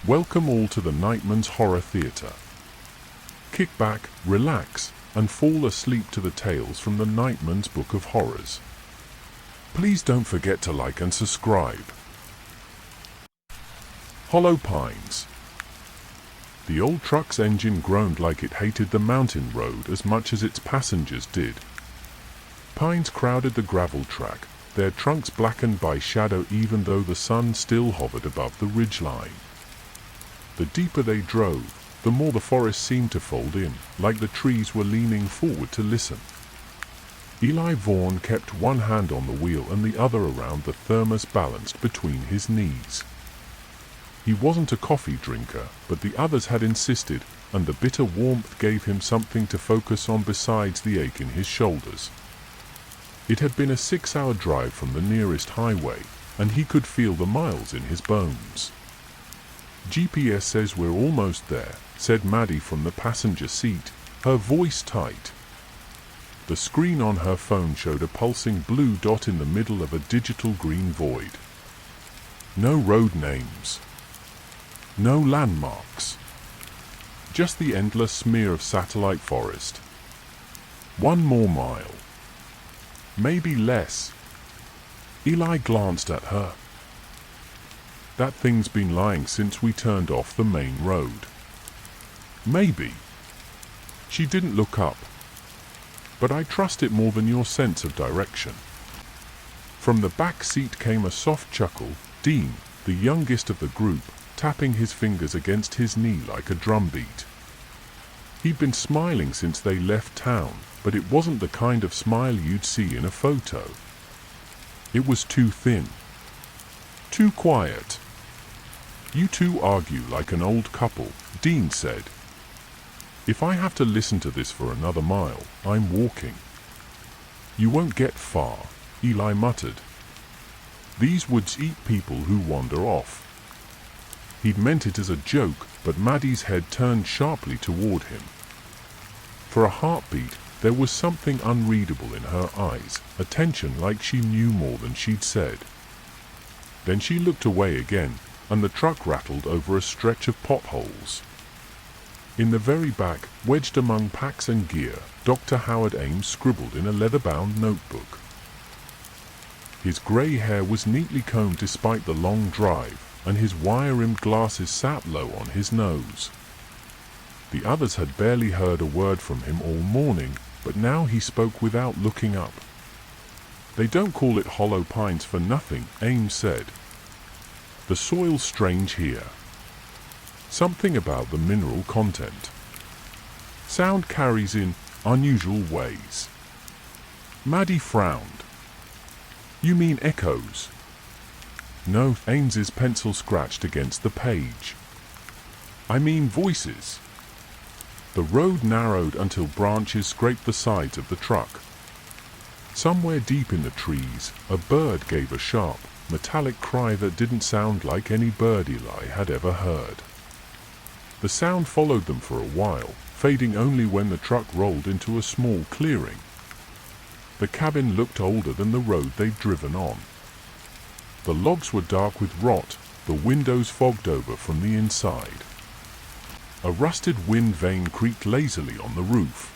Welcome all to the Nightman's Horror Theatre. Kick back, relax, and fall asleep to the tales from the Nightman's Book of Horrors. Please don't forget to like and subscribe. Hollow Pines. The old truck's engine groaned like it hated the mountain road as much as its passengers did. Pines crowded the gravel track, their trunks blackened by shadow even though the sun still hovered above the ridgeline. The deeper they drove, the more the forest seemed to fold in, like the trees were leaning forward to listen. Eli Vaughan kept one hand on the wheel and the other around the thermos balanced between his knees. He wasn't a coffee drinker, but the others had insisted, and the bitter warmth gave him something to focus on besides the ache in his shoulders. It had been a 6-hour drive from the nearest highway, and he could feel the miles in his bones. "GPS says we're almost there," said Maddie from the passenger seat, her voice tight. The screen on her phone showed a pulsing blue dot in the middle of a digital green void. No road names. No landmarks. Just the endless smear of satellite forest. 1 more mile. Maybe less. Eli glanced at her. "That thing's been lying since we turned off the main road." "Maybe." She didn't look up. "But I trust it more than your sense of direction." From the back seat came a soft chuckle, Dean, the youngest of the group, tapping his fingers against his knee like a drumbeat. He'd been smiling since they left town, but it wasn't the kind of smile you'd see in a photo. It was too thin. Too quiet. "You two argue like an old couple," Dean said. "If I have to listen to this for another mile, I'm walking." "You won't get far," Eli muttered. "These woods eat people who wander off." He'd meant it as a joke, but Maddie's head turned sharply toward him. For a heartbeat, there was something unreadable in her eyes, a tension like she knew more than she'd said. Then she looked away again, and the truck rattled over a stretch of potholes. In the very back, wedged among packs and gear, Dr. Howard Ames scribbled in a leather-bound notebook. His grey hair was neatly combed despite the long drive, and his wire-rimmed glasses sat low on his nose. The others had barely heard a word from him all morning, but now he spoke without looking up. "They don't call it Hollow Pines for nothing," Ames said. "The soil's strange here. Something about the mineral content. Sound carries in unusual ways." Maddie frowned. "You mean echoes?" "No," Ames's pencil scratched against the page. "I mean voices." The road narrowed until branches scraped the sides of the truck. Somewhere deep in the trees, a bird gave a sharp, metallic cry that didn't sound like any bird Eli had ever heard. The sound followed them for a while, fading only when the truck rolled into a small clearing. The cabin looked older than the road they'd driven on. The logs were dark with rot, the windows fogged over from the inside. A rusted wind vane creaked lazily on the roof.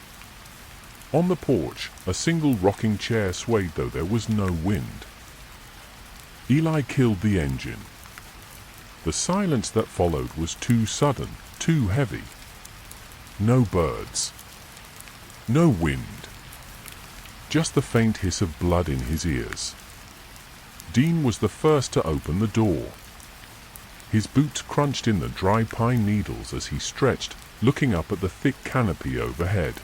On the porch, a single rocking chair swayed though there was no wind. Eli killed the engine. The silence that followed was too sudden, too heavy. No birds. No wind. Just the faint hiss of blood in his ears. Dean was the first to open the door. His boots crunched in the dry pine needles as he stretched, looking up at the thick canopy overhead.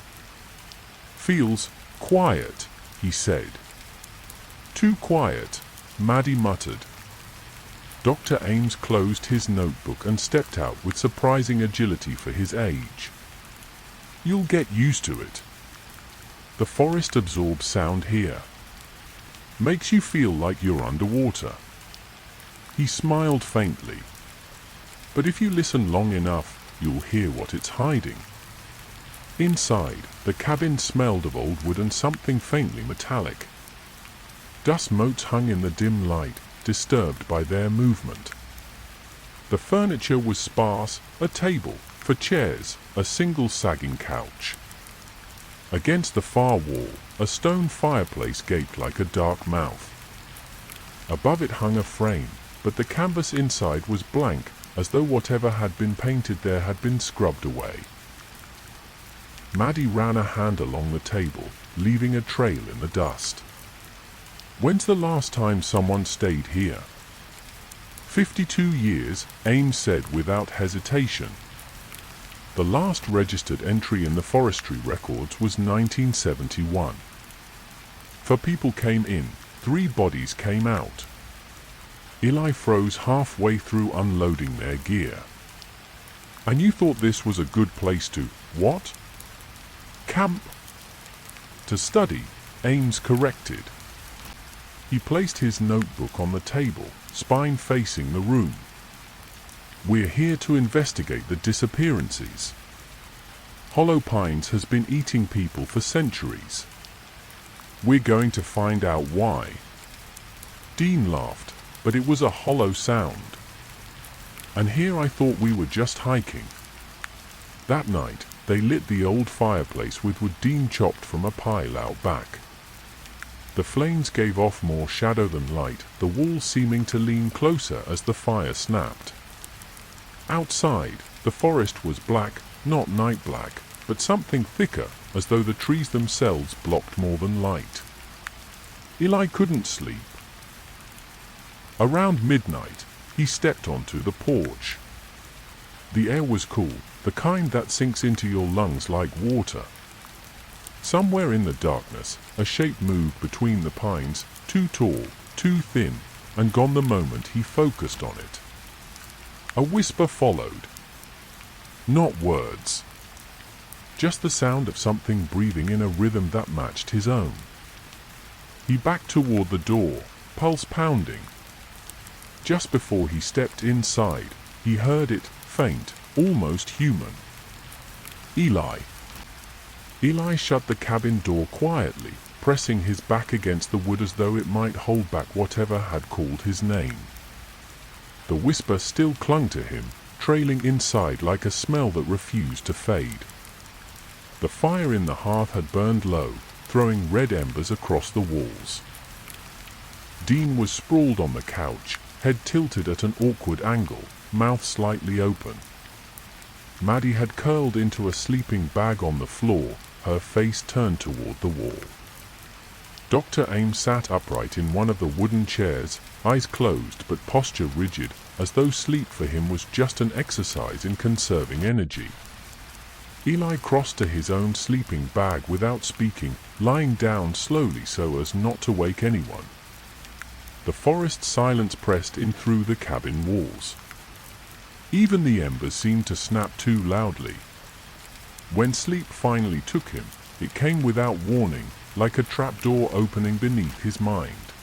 "Feels quiet," he said. "Too quiet," Maddie muttered. Dr. Ames closed his notebook and stepped out with surprising agility for his age. "You'll get used to it. The forest absorbs sound here. Makes you feel like you're underwater." He smiled faintly. "But if you listen long enough, you'll hear what it's hiding." Inside, the cabin smelled of old wood and something faintly metallic. Dust motes hung in the dim light, disturbed by their movement. The furniture was sparse, a table, for chairs, a single sagging couch. Against the far wall, a stone fireplace gaped like a dark mouth. Above it hung a frame, but the canvas inside was blank, as though whatever had been painted there had been scrubbed away. Maddie ran a hand along the table, leaving a trail in the dust. "When's the last time someone stayed here?" 52 years, Ames said without hesitation. The last registered entry in the forestry records was 1971. 4 people came in, 3 bodies came out. Eli froze halfway through unloading their gear. "And you thought this was a good place to, what?" "Camp." "To study," Ames corrected. He placed his notebook on the table, spine facing the room. "We're here to investigate the disappearances. Hollow Pines has been eating people for centuries. We're going to find out why." Dean laughed, but it was a hollow sound. "And here I thought we were just hiking." That night, they lit the old fireplace with wood Dean chopped from a pile out back. The flames gave off more shadow than light, the wall seeming to lean closer as the fire snapped. Outside, the forest was black, not night black, but something thicker, as though the trees themselves blocked more than light. Eli couldn't sleep. Around midnight, he stepped onto the porch. The air was cool, the kind that sinks into your lungs like water. Somewhere in the darkness, a shape moved between the pines, too tall, too thin, and gone the moment he focused on it. A whisper followed. Not words. Just the sound of something breathing in a rhythm that matched his own. He backed toward the door, pulse pounding. Just before he stepped inside, he heard it, faint, almost human. "Eli." Eli shut the cabin door quietly, pressing his back against the wood as though it might hold back whatever had called his name. The whisper still clung to him, trailing inside like a smell that refused to fade. The fire in the hearth had burned low, throwing red embers across the walls. Dean was sprawled on the couch, head tilted at an awkward angle, mouth slightly open. Maddie had curled into a sleeping bag on the floor, her face turned toward the wall. Dr. Ames sat upright in one of the wooden chairs, eyes closed but posture rigid, as though sleep for him was just an exercise in conserving energy. Eli crossed to his own sleeping bag without speaking, lying down slowly so as not to wake anyone. The forest silence pressed in through the cabin walls. Even the embers seemed to snap too loudly. When sleep finally took him, it came without warning, like a trapdoor opening beneath his mind.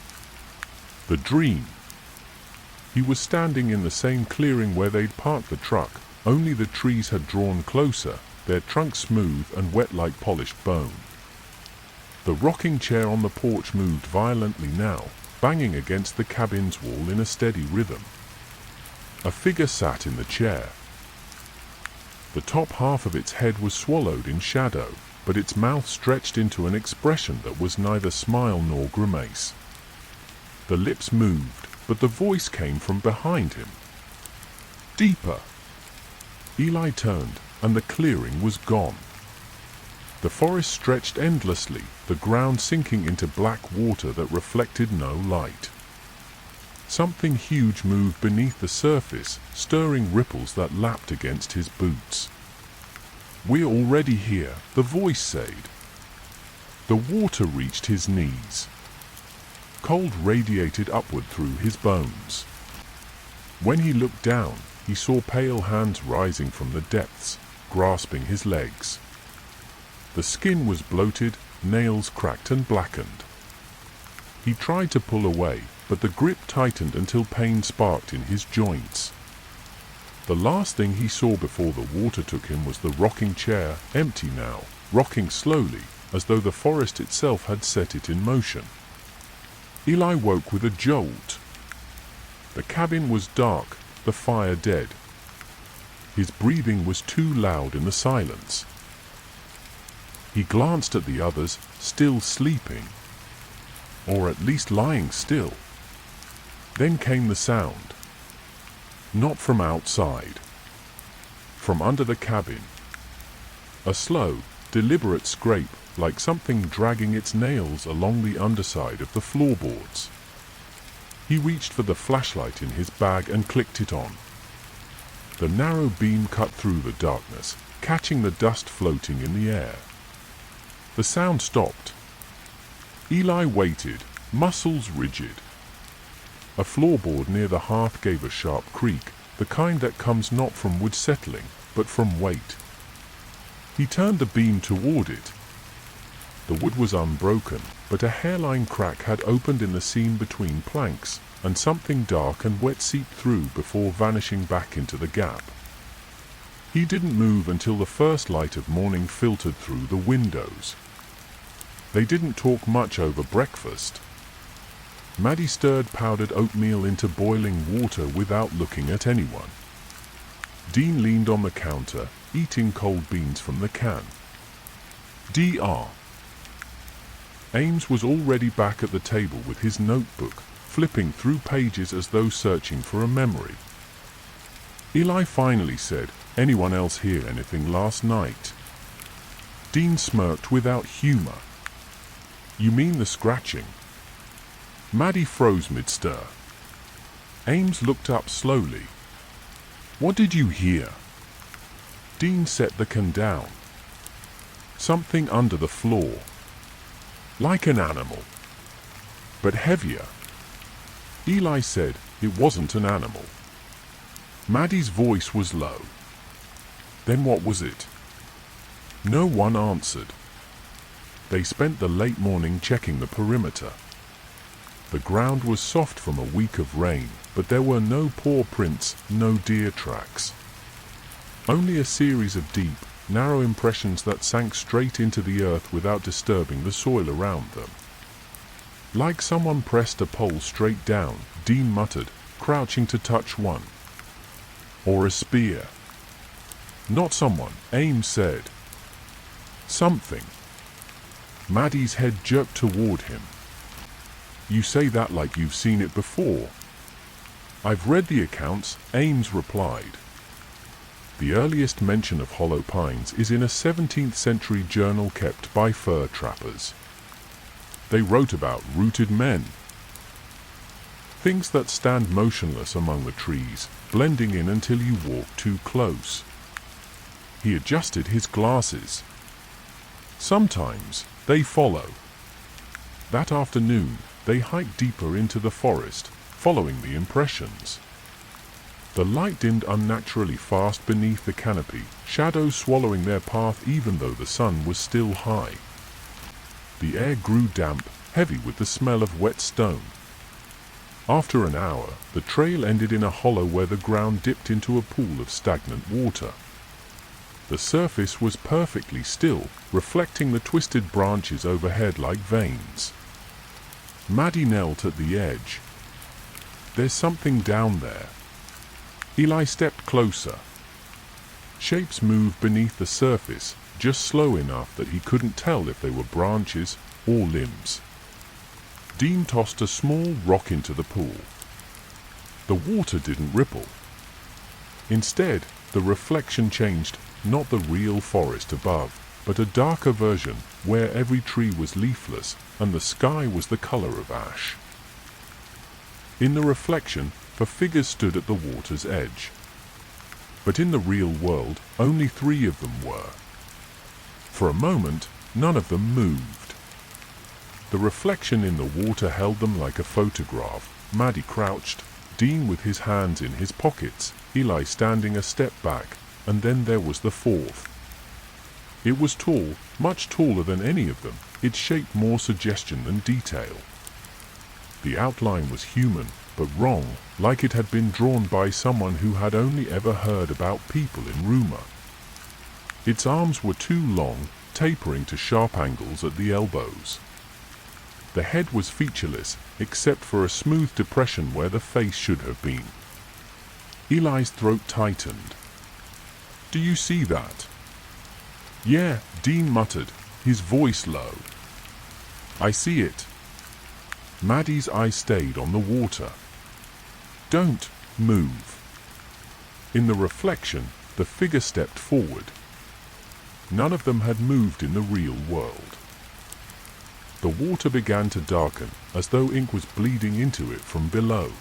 The dream. He was standing in the same clearing where they'd parked the truck, only the trees had drawn closer, their trunks smooth and wet like polished bone. The rocking chair on the porch moved violently now, banging against the cabin's wall in a steady rhythm. A figure sat in the chair. The top half of its head was swallowed in shadow, but its mouth stretched into an expression that was neither smile nor grimace. The lips moved, but the voice came from behind him. Deeper. Eli turned, and the clearing was gone. The forest stretched endlessly, the ground sinking into black water that reflected no light. Something huge moved beneath the surface, stirring ripples that lapped against his boots. "We're already here," the voice said. The water reached his knees. Cold radiated upward through his bones. When he looked down, he saw pale hands rising from the depths, grasping his legs. The skin was bloated, nails cracked and blackened. He tried to pull away, but the grip tightened until pain sparked in his joints. The last thing he saw before the water took him was the rocking chair, empty now, rocking slowly, as though the forest itself had set it in motion. Eli woke with a jolt. The cabin was dark, the fire dead. His breathing was too loud in the silence. He glanced at the others, still sleeping, or at least lying still. Then came the sound. Not from outside. From under the cabin. A slow, deliberate scrape, like something dragging its nails along the underside of the floorboards. He reached for the flashlight in his bag and clicked it on. The narrow beam cut through the darkness, catching the dust floating in the air. The sound stopped. Eli waited, muscles rigid. A floorboard near the hearth gave a sharp creak, the kind that comes not from wood settling, but from weight. He turned the beam toward it. The wood was unbroken, but a hairline crack had opened in the seam between planks, and something dark and wet seeped through before vanishing back into the gap. He didn't move until the first light of morning filtered through the windows. They didn't talk much over breakfast. Maddie stirred powdered oatmeal into boiling water without looking at anyone. Dean leaned on the counter, eating cold beans from the can. Dr. Ames was already back at the table with his notebook, flipping through pages as though searching for a memory. Eli finally said, "Anyone else hear anything last night?" Dean smirked without humor. "You mean the scratching?" Maddie froze mid-stir. Ames looked up slowly. "What did you hear?" Dean set the can down. "Something under the floor. Like an animal. But heavier." Eli said, "It wasn't an animal." Maddie's voice was low. "Then what was it?" No one answered. They spent the late morning checking the perimeter. The ground was soft from a week of rain, but there were no paw prints, no deer tracks. Only a series of deep, narrow impressions that sank straight into the earth without disturbing the soil around them. Like someone pressed a pole straight down, Dean muttered, crouching to touch one. Or a spear. Not someone, Ames said. Something. Maddie's head jerked toward him. "You say that like you've seen it before." "I've read the accounts," Ames replied. The earliest mention of hollow pines is in a 17th century journal kept by fur trappers. They wrote about rooted men. Things that stand motionless among the trees, blending in until you walk too close. He adjusted his glasses. Sometimes they follow. That afternoon, they hiked deeper into the forest, following the impressions. The light dimmed unnaturally fast beneath the canopy, shadows swallowing their path even though the sun was still high. The air grew damp, heavy with the smell of wet stone. After an hour, the trail ended in a hollow where the ground dipped into a pool of stagnant water. The surface was perfectly still, reflecting the twisted branches overhead like veins. Maddie knelt at the edge. "There's something down there." Eli stepped closer. Shapes moved beneath the surface, just slow enough that he couldn't tell if they were branches or limbs. Dean tossed a small rock into the pool. The water didn't ripple. Instead, the reflection changed, not the real forest above, but a darker version where every tree was leafless and the sky was the color of ash. In the reflection, the figures stood at the water's edge. But in the real world, only 3 of them were. For a moment, none of them moved. The reflection in the water held them like a photograph. Maddie crouched, Dean with his hands in his pockets, Eli standing a step back, and then there was the 4th. It was tall, much taller than any of them, its shape more suggestion than detail. The outline was human, but wrong, like it had been drawn by someone who had only ever heard about people in rumor. Its arms were too long, tapering to sharp angles at the elbows. The head was featureless, except for a smooth depression where the face should have been. Eli's throat tightened. "Do you see that?" "Yeah," Dean muttered, his voice low. "I see it." Maddie's eyes stayed on the water. "Don't move." In the reflection, the figure stepped forward. None of them had moved in the real world. The water began to darken, as though ink was bleeding into it from below.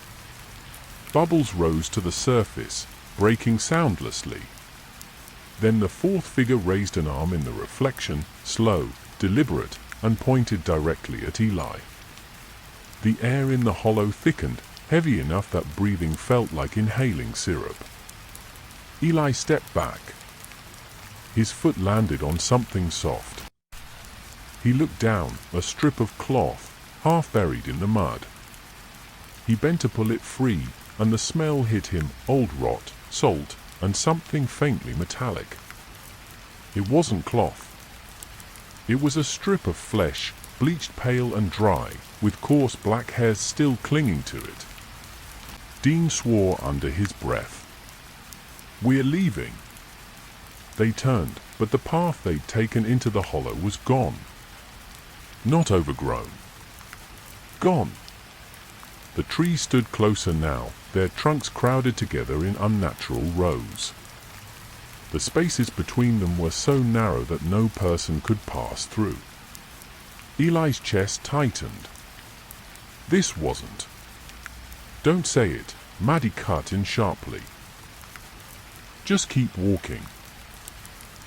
Bubbles rose to the surface, breaking soundlessly. Then the fourth figure raised an arm in the reflection, slow, deliberate, and pointed directly at Eli. The air in the hollow thickened, heavy enough that breathing felt like inhaling syrup. Eli stepped back. His foot landed on something soft. He looked down, a strip of cloth, half buried in the mud. He bent to pull it free, and the smell hit him, old rot, salt, and something faintly metallic. It wasn't cloth. It was a strip of flesh, bleached pale and dry, with coarse black hairs still clinging to it. Dean swore under his breath. "We're leaving." They turned, but the path they'd taken into the hollow was gone. Not overgrown. Gone. The trees stood closer now, their trunks crowded together in unnatural rows. The spaces between them were so narrow that no person could pass through. Eli's chest tightened. This wasn't. "Don't say it," Maddie cut in sharply. "Just keep walking."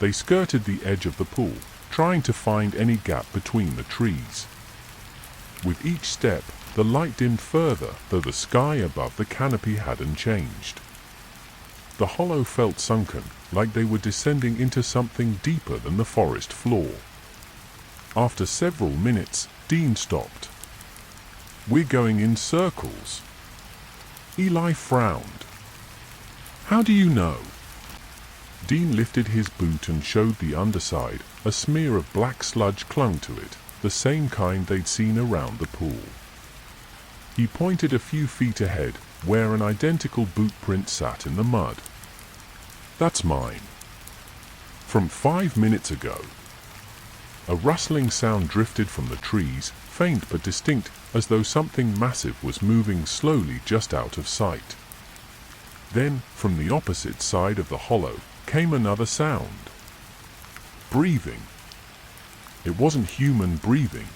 They skirted the edge of the pool, trying to find any gap between the trees. With each step, the light dimmed further, though the sky above the canopy hadn't changed. The hollow felt sunken, like they were descending into something deeper than the forest floor. After several minutes, Dean stopped. "We're going in circles." Eli frowned. "How do you know?" Dean lifted his boot and showed the underside. A smear of black sludge clung to it, the same kind they'd seen around the pool. He pointed a few feet ahead, where an identical boot print sat in the mud. "That's mine. From 5 minutes ago." A rustling sound drifted from the trees, faint but distinct, as though something massive was moving slowly just out of sight. Then, from the opposite side of the hollow, came another sound. Breathing. It wasn't human breathing.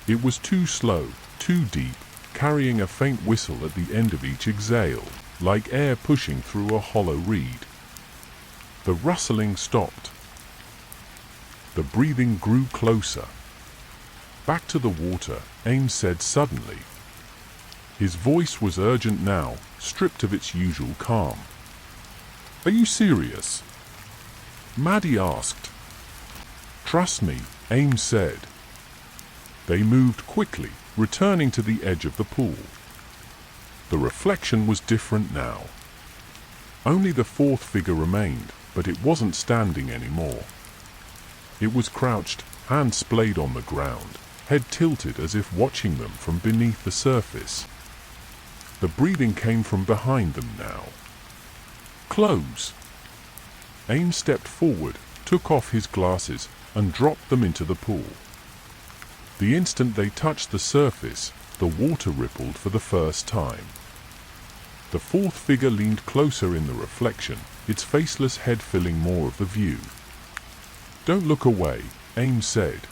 It was too slow, too deep, carrying a faint whistle at the end of each exhale, like air pushing through a hollow reed. The rustling stopped. The breathing grew closer. "Back to the water," Ames said suddenly. His voice was urgent now, stripped of its usual calm. "Are you serious?" Maddie asked. "Trust me," Ames said. They moved quickly, returning to the edge of the pool. The reflection was different now. Only the fourth figure remained, but it wasn't standing anymore. It was crouched, hands splayed on the ground, head tilted as if watching them from beneath the surface. The breathing came from behind them now. "Close." Ames stepped forward, took off his glasses, and dropped them into the pool. The instant they touched the surface, the water rippled for the first time. The fourth figure leaned closer in the reflection, its faceless head filling more of the view. "Don't look away," Ames said.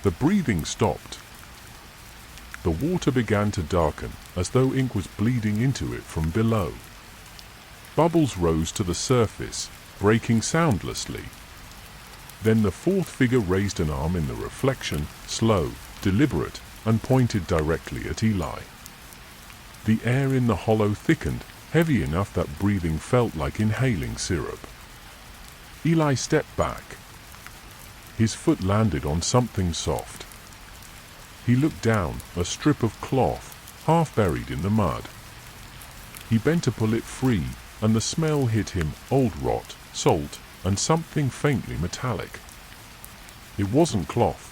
The breathing stopped. The water began to darken, as though ink was bleeding into it from below. Bubbles rose to the surface, breaking soundlessly. Then the fourth figure raised an arm in the reflection, slow, deliberate, and pointed directly at Eli. The air in the hollow thickened, heavy enough that breathing felt like inhaling syrup. Eli stepped back. His foot landed on something soft. He looked down, a strip of cloth, half buried in the mud. He bent to pull it free, and the smell hit him, old rot, salt, and something faintly metallic. It wasn't cloth.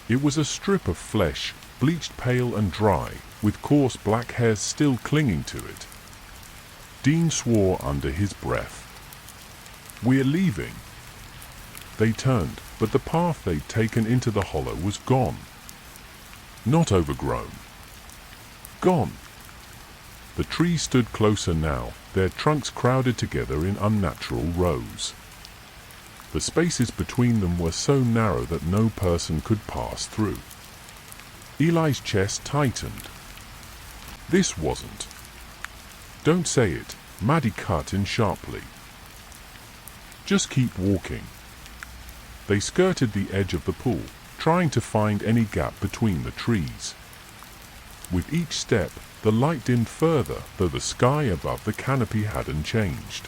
It was a strip of flesh, bleached pale and dry, with coarse black hairs still clinging to it. Dean swore under his breath. "We're leaving." They turned, but the path they'd taken into the hollow was gone. Not overgrown. Gone. The trees stood closer now, their trunks crowded together in unnatural rows. The spaces between them were so narrow that no person could pass through. Eli's chest tightened. This wasn't. "Don't say it," Maddie cut in sharply. "Just keep walking." They skirted the edge of the pool, trying to find any gap between the trees. With each step, the light dimmed further, though the sky above the canopy hadn't changed.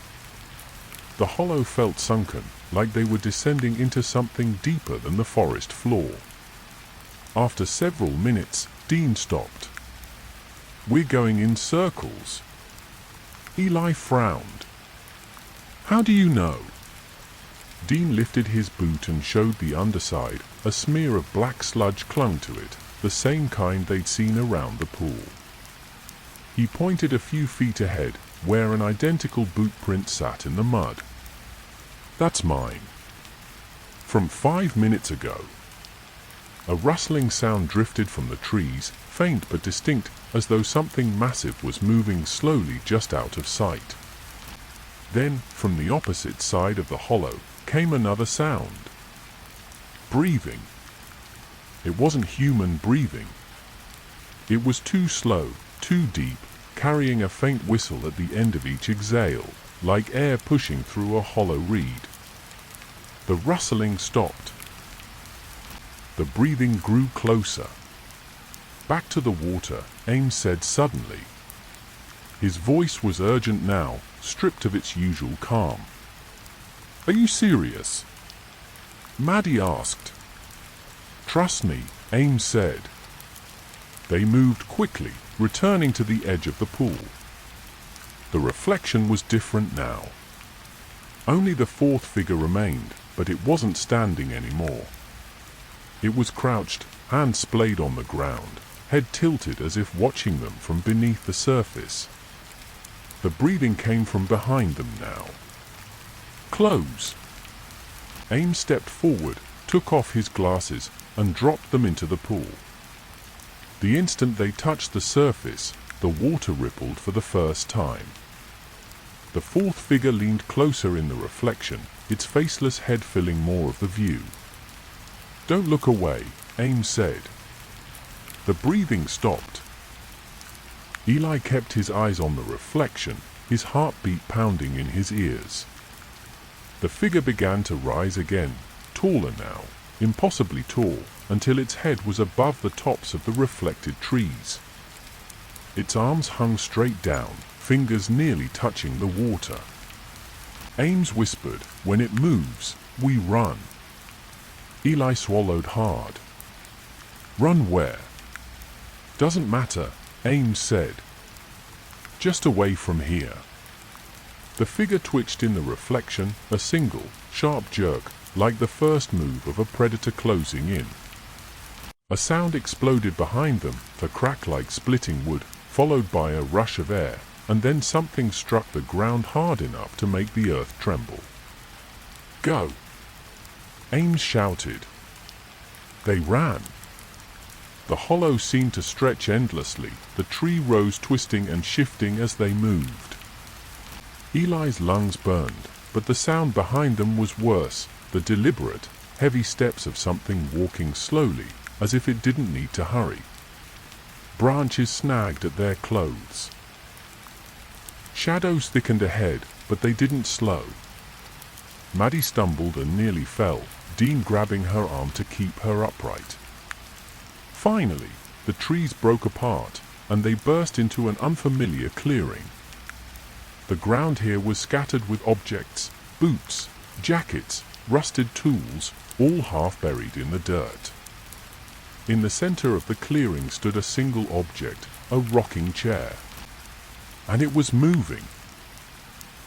The hollow felt sunken, like they were descending into something deeper than the forest floor. After several minutes, Dean stopped. "We're going in circles." Eli frowned. "How do you know?" Dean lifted his boot and showed the underside. A smear of black sludge clung to it, the same kind they'd seen around the pool. He pointed a few feet ahead, where an identical boot print sat in the mud. "That's mine. From 5 minutes ago." A rustling sound drifted from the trees, faint but distinct, as though something massive was moving slowly just out of sight. Then, from the opposite side of the hollow, came another sound. Breathing. It wasn't human breathing. It was too slow, too deep, carrying a faint whistle at the end of each exhale, like air pushing through a hollow reed. The rustling stopped. The breathing grew closer. "Back to the water," Ames said suddenly. His voice was urgent now, stripped of its usual calm. "Are you serious?" Maddie asked. "Trust me," Ames said. They moved quickly, returning to the edge of the pool. The reflection was different now. Only the fourth figure remained, but it wasn't standing anymore. It was crouched, hands splayed on the ground, head tilted as if watching them from beneath the surface. The breathing came from behind them now. "Close." Ames stepped forward, took off his glasses, and dropped them into the pool. The instant they touched the surface, the water rippled for the first time. The fourth figure leaned closer in the reflection, its faceless head filling more of the view. "Don't look away," Ames said. The breathing stopped. Eli kept his eyes on the reflection, his heartbeat pounding in his ears. The figure began to rise again, taller now, impossibly tall, until its head was above the tops of the reflected trees. Its arms hung straight down, fingers nearly touching the water. Ames whispered, "When it moves, we run." Eli swallowed hard. "Run where?" "Doesn't matter," Ames said. "Just away from here." The figure twitched in the reflection, a single, sharp jerk, like the first move of a predator closing in. A sound exploded behind them, a crack like splitting wood, followed by a rush of air, and then something struck the ground hard enough to make the earth tremble. "Go!" Ames shouted. They ran. The hollow seemed to stretch endlessly, the tree rose twisting and shifting as they moved. Eli's lungs burned, but the sound behind them was worse, the deliberate, heavy steps of something walking slowly, as if it didn't need to hurry. Branches snagged at their clothes. Shadows thickened ahead, but they didn't slow. Maddie stumbled and nearly fell, Dean grabbing her arm to keep her upright. Finally, the trees broke apart, and they burst into an unfamiliar clearing. The ground here was scattered with objects, boots, jackets, rusted tools, all half buried in the dirt. In the center of the clearing stood a single object, a rocking chair. And it was moving.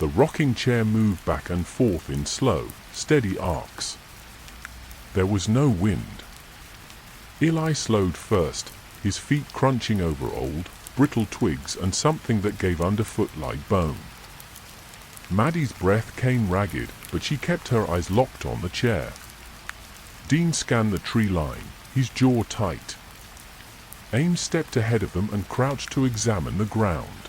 The rocking chair moved back and forth in slow, steady arcs. There was no wind. Eli slowed first, his feet crunching over old, brittle twigs and something that gave underfoot like bone. Maddie's breath came ragged, but she kept her eyes locked on the chair. Dean scanned the tree line, his jaw tight. Ames stepped ahead of them and crouched to examine the ground.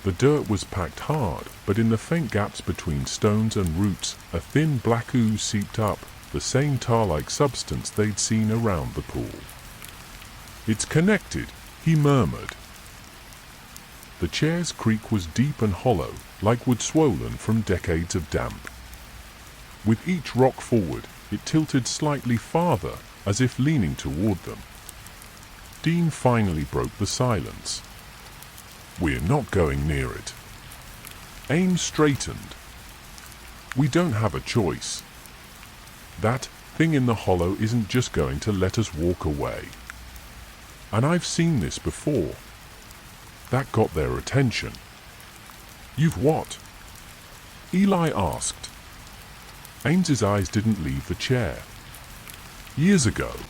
The dirt was packed hard, but in the faint gaps between stones and roots, a thin black ooze seeped up, the same tar-like substance they'd seen around the pool. "It's connected," he murmured. The chair's creak was deep and hollow, like wood swollen from decades of damp. With each rock forward, it tilted slightly farther, as if leaning toward them. Dean finally broke the silence. "We're not going near it." Ames straightened. "We don't have a choice. That thing in the hollow isn't just going to let us walk away. And I've seen this before. That got their attention." "You've what?" Eli asked. Ames's eyes didn't leave the chair. "Years ago,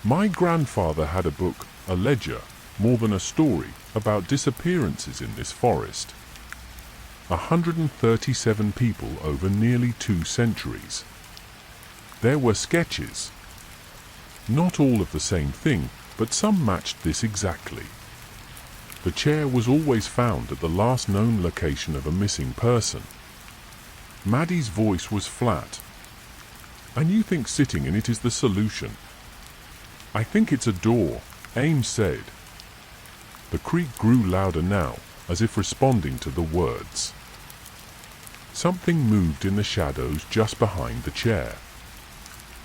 my grandfather had a book, a ledger, more than a story, about disappearances in this forest. 137 people over nearly 2 centuries. There were sketches. Not all of the same thing, but some matched this exactly. The chair was always found at the last known location of a missing person." Maddie's voice was flat. "And you think sitting in it is the solution?" "I think it's a door," Ames said. The creak grew louder now, as if responding to the words. Something moved in the shadows just behind the chair.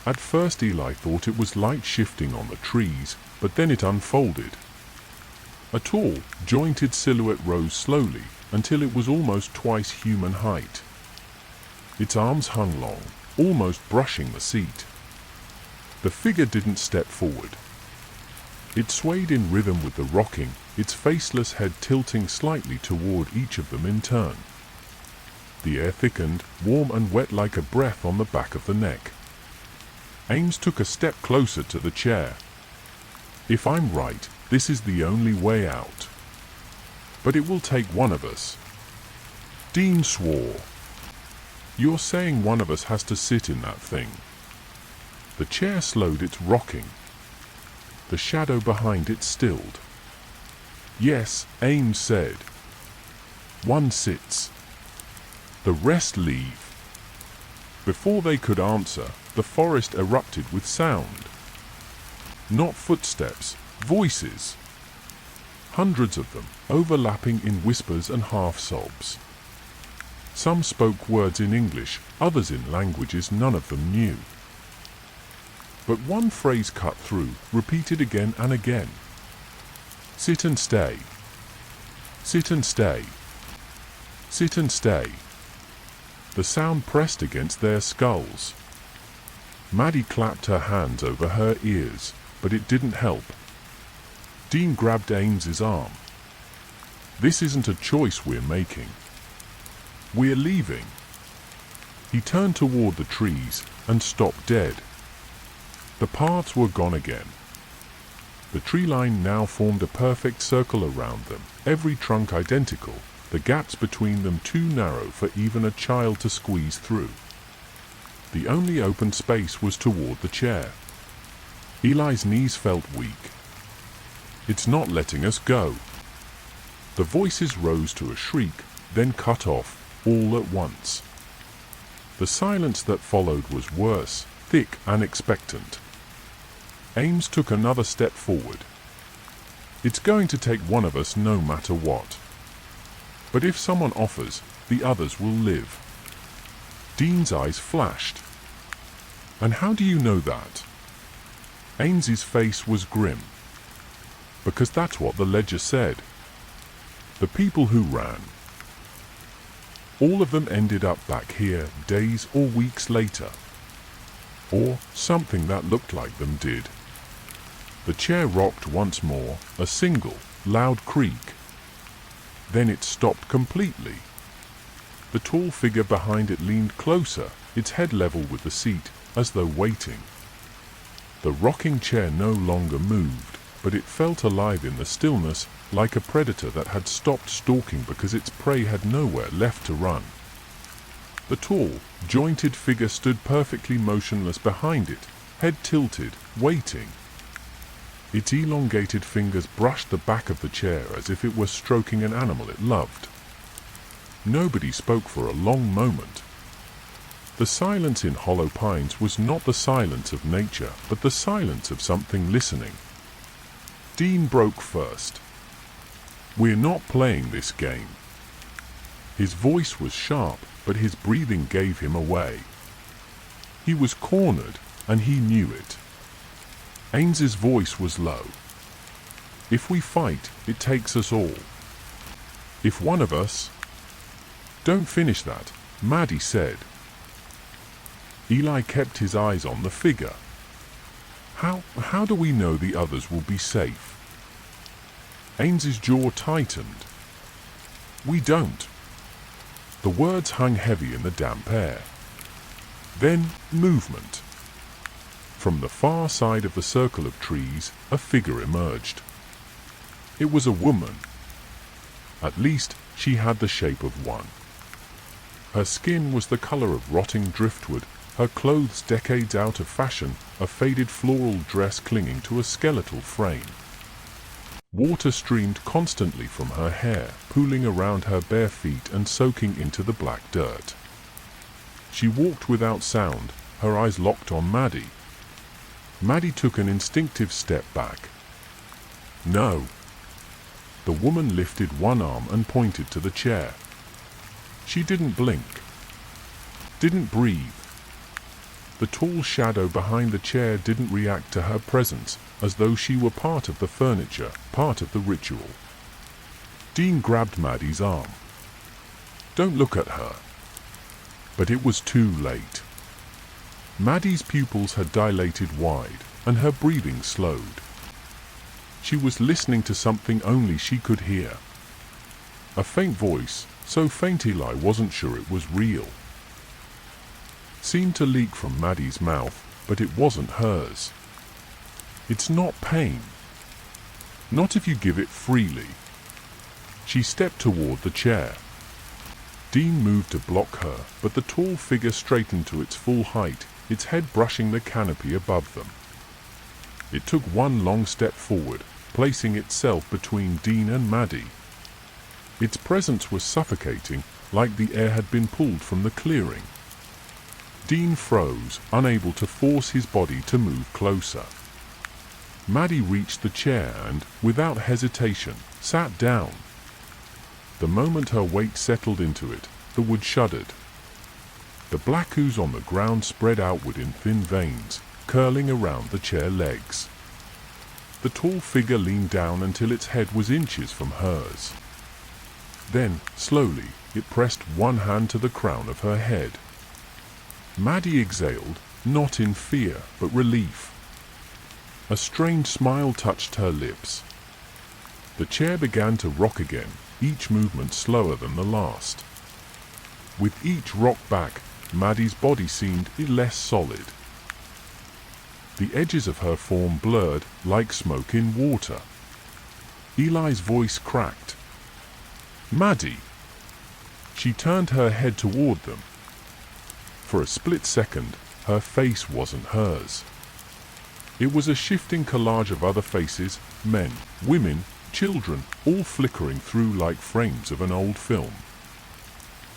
At first Eli thought it was light shifting on the trees, but then it unfolded. A tall, jointed silhouette rose slowly until it was almost twice human height. Its arms hung long, almost brushing the seat. The figure didn't step forward. It swayed in rhythm with the rocking, its faceless head tilting slightly toward each of them in turn. The air thickened, warm and wet like a breath on the back of the neck. Ames took a step closer to the chair. "If I'm right, this is the only way out. But it will take one of us." Dean swore. "You're saying one of us has to sit in that thing?" The chair slowed its rocking. The shadow behind it stilled. "Yes," Ames said. "One sits. The rest leave." Before they could answer, the forest erupted with sound. Not footsteps, voices. Hundreds of them, overlapping in whispers and half-sobs. Some spoke words in English, others in languages none of them knew. But one phrase cut through, repeated again and again. "Sit and stay. Sit and stay. Sit and stay." The sound pressed against their skulls. Maddie clapped her hands over her ears, but it didn't help. Dean grabbed Ames's arm. "This isn't a choice we're making. We're leaving." He turned toward the trees and stopped dead. The paths were gone again. The tree line now formed a perfect circle around them, every trunk identical, the gaps between them too narrow for even a child to squeeze through. The only open space was toward the chair. Eli's knees felt weak. "It's not letting us go." The voices rose to a shriek, then cut off, all at once. The silence that followed was worse, thick and expectant. Ames took another step forward. "It's going to take one of us no matter what. But if someone offers, the others will live." Dean's eyes flashed. "And how do you know that?" Ames's face was grim. "Because that's what the ledger said. The people who ran. All of them ended up back here days or weeks later. Or something that looked like them did." The chair rocked once more, a single, loud creak. Then it stopped completely. The tall figure behind it leaned closer, its head level with the seat, as though waiting. The rocking chair no longer moved, but it felt alive in the stillness, like a predator that had stopped stalking because its prey had nowhere left to run. The tall, jointed figure stood perfectly motionless behind it, head tilted, waiting. Its elongated fingers brushed the back of the chair as if it were stroking an animal it loved. Nobody spoke for a long moment. The silence in Hollow Pines was not the silence of nature, but the silence of something listening. Dean broke first. "We're not playing this game." His voice was sharp, but his breathing gave him away. He was cornered, and he knew it. Ames's voice was low. "If we fight, it takes us all. If one of us—" "Don't finish that," Maddie said. Eli kept his eyes on the figure. How do we know the others will be safe?" Ames's jaw tightened. "We don't." The words hung heavy in the damp air. Then movement. From the far side of the circle of trees, a figure emerged. It was a woman. At least, she had the shape of one. Her skin was the color of rotting driftwood, her clothes decades out of fashion, a faded floral dress clinging to a skeletal frame. Water streamed constantly from her hair, pooling around her bare feet and soaking into the black dirt. She walked without sound, her eyes locked on Maddie. Maddie took an instinctive step back. "No." The woman lifted one arm and pointed to the chair. She didn't blink. Didn't breathe. The tall shadow behind the chair didn't react to her presence, as though she were part of the furniture, part of the ritual. Dean grabbed Maddie's arm. "Don't look at her." But it was too late. Maddie's pupils had dilated wide, and her breathing slowed. She was listening to something only she could hear. A faint voice, so faint Eli wasn't sure it was real, seemed to leak from Maddie's mouth, but it wasn't hers. "It's not pain. Not if you give it freely." She stepped toward the chair. Dean moved to block her, but the tall figure straightened to its full height, its head brushing the canopy above them. It took one long step forward, placing itself between Dean and Maddie. Its presence was suffocating, like the air had been pulled from the clearing. Dean froze, unable to force his body to move closer. Maddie reached the chair and, without hesitation, sat down. The moment her weight settled into it, the wood shuddered. The black ooze on the ground spread outward in thin veins, curling around the chair legs. The tall figure leaned down until its head was inches from hers. Then, slowly, it pressed one hand to the crown of her head. Maddie exhaled, not in fear, but relief. A strange smile touched her lips. The chair began to rock again, each movement slower than the last. With each rock back, Maddie's body seemed less solid. The edges of her form blurred, like smoke in water. Eli's voice cracked. "Maddie!" She turned her head toward them. For a split second, her face wasn't hers. It was a shifting collage of other faces, men, women, children, all flickering through like frames of an old film.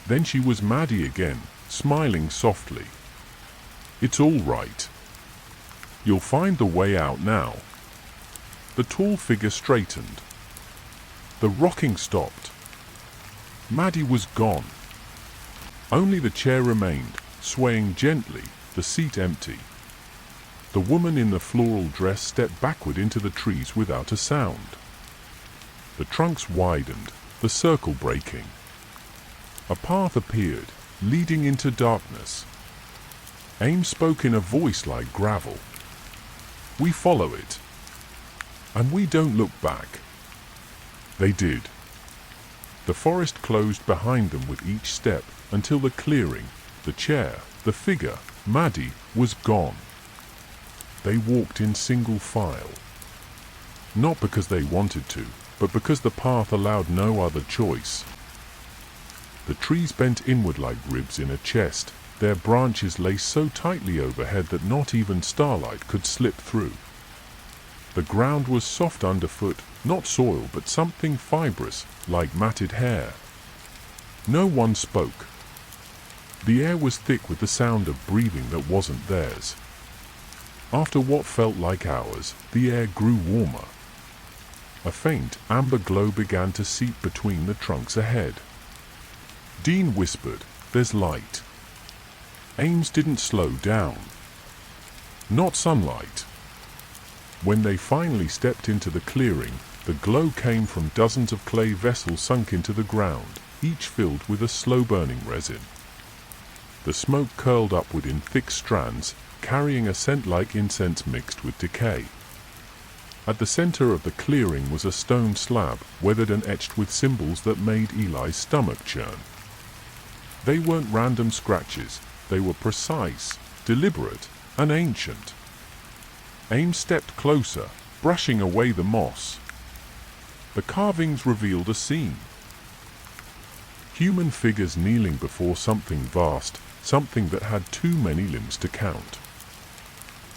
Then she was Maddie again, smiling softly. "It's all right. You'll find the way out now." The tall figure straightened. The rocking stopped. Maddie was gone. Only the chair remained, swaying gently, the seat empty. The woman in the floral dress stepped backward into the trees without a sound. The trunks widened, the circle breaking. A path appeared, leading into darkness. Ames spoke in a voice like gravel. "We follow it. And we don't look back." They did. The forest closed behind them with each step, until the clearing, the chair, the figure, Maddie, was gone. They walked in single file. not because they wanted to, but because the path allowed no other choice. The trees bent inward like ribs in a chest, their branches lay so tightly overhead that not even starlight could slip through. The ground was soft underfoot, not soil but something fibrous, like matted hair. No one spoke. The air was thick with the sound of breathing that wasn't theirs. After what felt like hours, the air grew warmer. A faint, amber glow began to seep between the trunks ahead. Dean whispered, "There's light." Ames didn't slow down. Not sunlight. When they finally stepped into the clearing, the glow came from dozens of clay vessels sunk into the ground, each filled with a slow-burning resin. The smoke curled upward in thick strands, carrying a scent like incense mixed with decay. At the center of the clearing was a stone slab, weathered and etched with symbols that made Eli's stomach churn. They weren't random scratches, they were precise, deliberate, and ancient. Ames stepped closer, brushing away the moss. The carvings revealed a scene. Human figures kneeling before something vast, something that had too many limbs to count.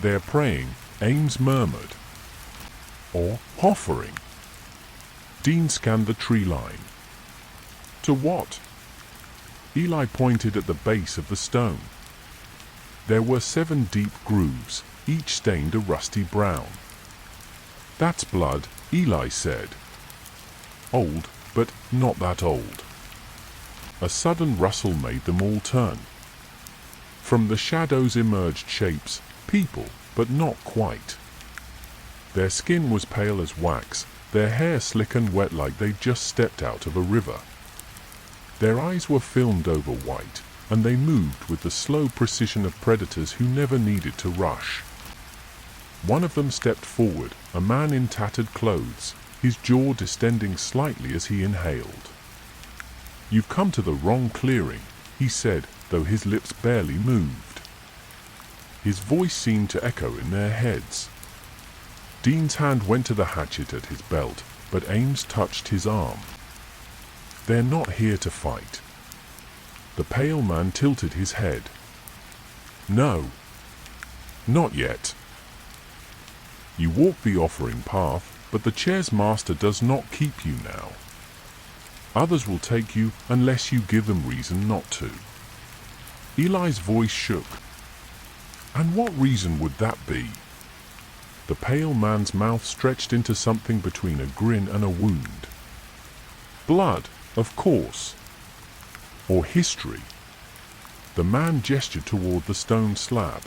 "They're praying," Ames murmured. "Or offering." Dean scanned the tree line. "To what?" Eli pointed at the base of the stone. There were 7 deep grooves, each stained a rusty brown. "That's blood," Eli said. "Old, but not that old." A sudden rustle made them all turn. From the shadows emerged shapes, people, but not quite. Their skin was pale as wax, their hair slick and wet like they'd just stepped out of a river. Their eyes were filmed over white, and they moved with the slow precision of predators who never needed to rush. One of them stepped forward, a man in tattered clothes, his jaw distending slightly as he inhaled. "You've come to the wrong clearing," he said, though his lips barely moved. His voice seemed to echo in their heads. Dean's hand went to the hatchet at his belt, but Ames touched his arm. "They're not here to fight." The pale man tilted his head. "No. Not yet. You walk the offering path, but the chair's master does not keep you now. Others will take you unless you give them reason not to." Eli's voice shook. "And what reason would that be?" The pale man's mouth stretched into something between a grin and a wound. "Blood, of course. Or history." The man gestured toward the stone slab.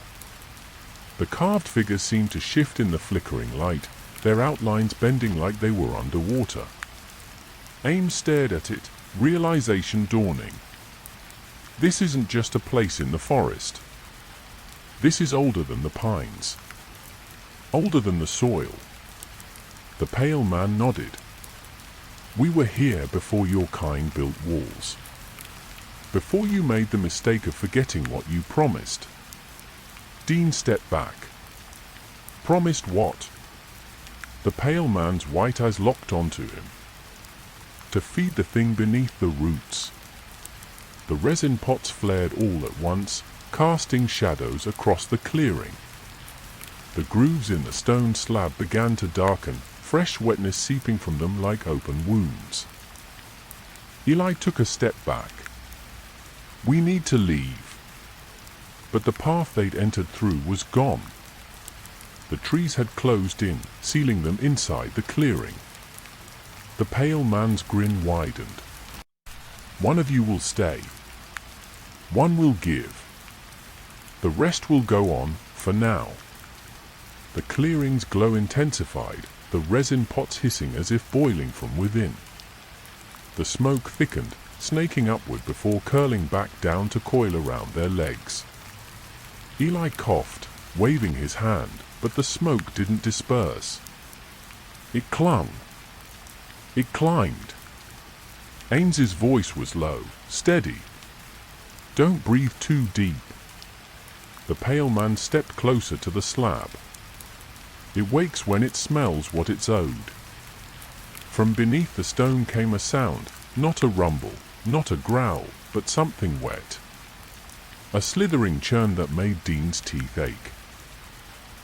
The carved figures seemed to shift in the flickering light, their outlines bending like they were underwater. Ames stared at it, realization dawning. This isn't just a place in the forest. This is older than the pines. Older than the soil. The pale man nodded. "We were here before your kind built walls. Before you made the mistake of forgetting what you promised." Dean stepped back. "Promised what?" The pale man's white eyes locked onto him. "To feed the thing beneath the roots." The resin pots flared all at once, casting shadows across the clearing. The grooves in the stone slab began to darken, fresh wetness seeping from them like open wounds. Eli took a step back. "We need to leave." But the path they'd entered through was gone. The trees had closed in, sealing them inside the clearing. The pale man's grin widened. "One of you will stay. One will give. The rest will go on, for now." The clearing's glow intensified, the resin pots hissing as if boiling from within. The smoke thickened, snaking upward before curling back down to coil around their legs. Eli coughed, waving his hand, but the smoke didn't disperse. It clung. It climbed. Ames's voice was low, steady. "Don't breathe too deep." The pale man stepped closer to the slab. It wakes when it smells what it's owed. From beneath the stone came a sound, not a rumble, not a growl, but something wet. A slithering churn that made Dean's teeth ache.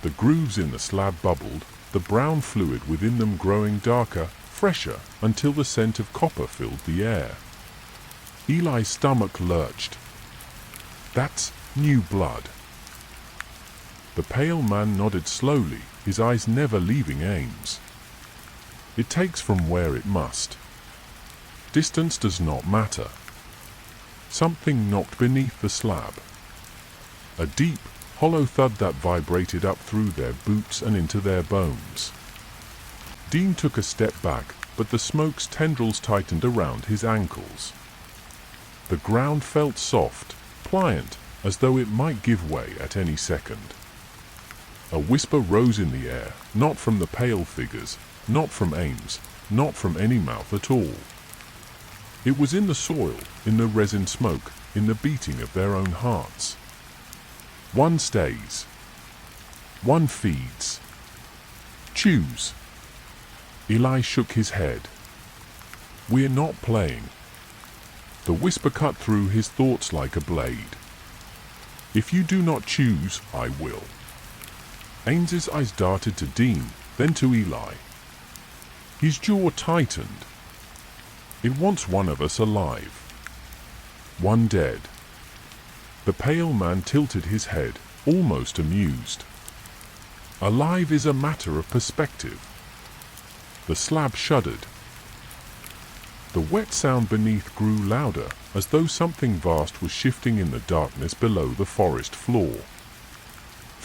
The grooves in the slab bubbled, the brown fluid within them growing darker, fresher, until the scent of copper filled the air. Eli's stomach lurched. That's new blood. The pale man nodded slowly, his eyes never leaving Ames. It takes from where it must. Distance does not matter. Something knocked beneath the slab. A deep, hollow thud that vibrated up through their boots and into their bones. Dean took a step back, but the smoke's tendrils tightened around his ankles. The ground felt soft, pliant, as though it might give way at any second. A whisper rose in the air, not from the pale figures, not from Ames, not from any mouth at all. It was in the soil, in the resin smoke, in the beating of their own hearts. One stays. One feeds. Choose. Eli shook his head. We're not playing. The whisper cut through his thoughts like a blade. If you do not choose, I will. Ames's eyes darted to Dean, then to Eli. His jaw tightened. It wants one of us alive. One dead. The pale man tilted his head, almost amused. Alive is a matter of perspective. The slab shuddered. The wet sound beneath grew louder, as though something vast was shifting in the darkness below the forest floor.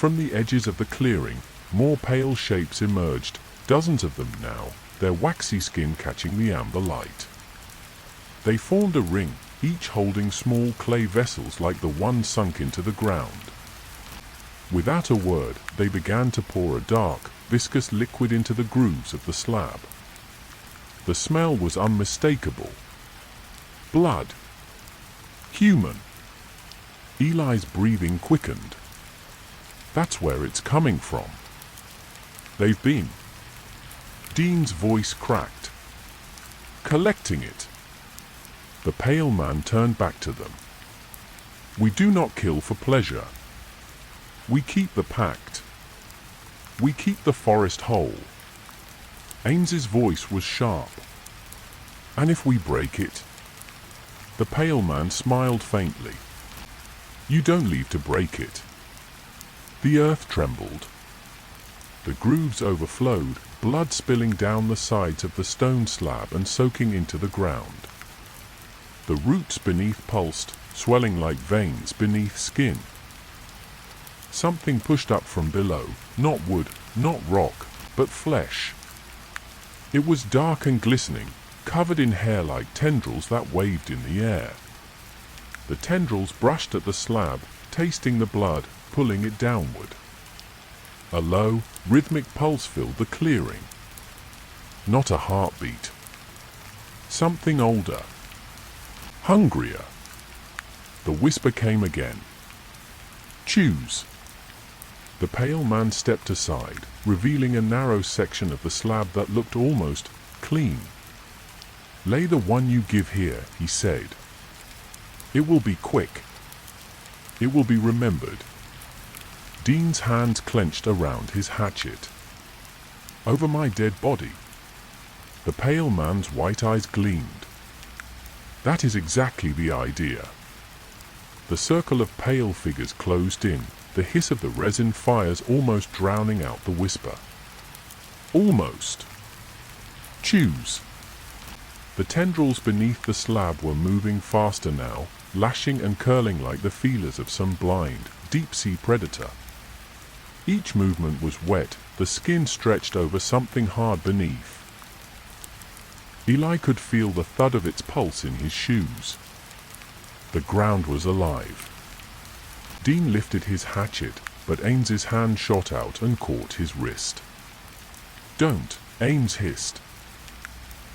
From the edges of the clearing, more pale shapes emerged, dozens of them now, their waxy skin catching the amber light. They formed a ring, each holding small clay vessels like the one sunk into the ground. Without a word, they began to pour a dark, viscous liquid into the grooves of the slab. The smell was unmistakable. Blood. Human. Eli's breathing quickened. That's where it's coming from. They've been. Dean's voice cracked. Collecting it. The pale man turned back to them. We do not kill for pleasure. We keep the pact. We keep the forest whole. Ames's voice was sharp. And if we break it? The pale man smiled faintly. You don't leave to break it. The earth trembled. The grooves overflowed, blood spilling down the sides of the stone slab and soaking into the ground. The roots beneath pulsed, swelling like veins beneath skin. Something pushed up from below, not wood, not rock, but flesh. It was dark and glistening, covered in hair-like tendrils that waved in the air. The tendrils brushed at the slab, tasting the blood, pulling it downward. A low, rhythmic pulse filled the clearing. Not a heartbeat. Something older. Hungrier. The whisper came again. Choose. The pale man stepped aside, revealing a narrow section of the slab that looked almost clean. Lay the one you give here, he said. It will be quick. It will be remembered. Dean's hands clenched around his hatchet. Over my dead body. The pale man's white eyes gleamed. That is exactly the idea. The circle of pale figures closed in, the hiss of the resin fires almost drowning out the whisper. Almost. Choose. The tendrils beneath the slab were moving faster now, lashing and curling like the feelers of some blind, deep-sea predator. Each movement was wet, the skin stretched over something hard beneath. Eli could feel the thud of its pulse in his shoes. The ground was alive. Dean lifted his hatchet, but Ames's hand shot out and caught his wrist. Don't, Ames hissed.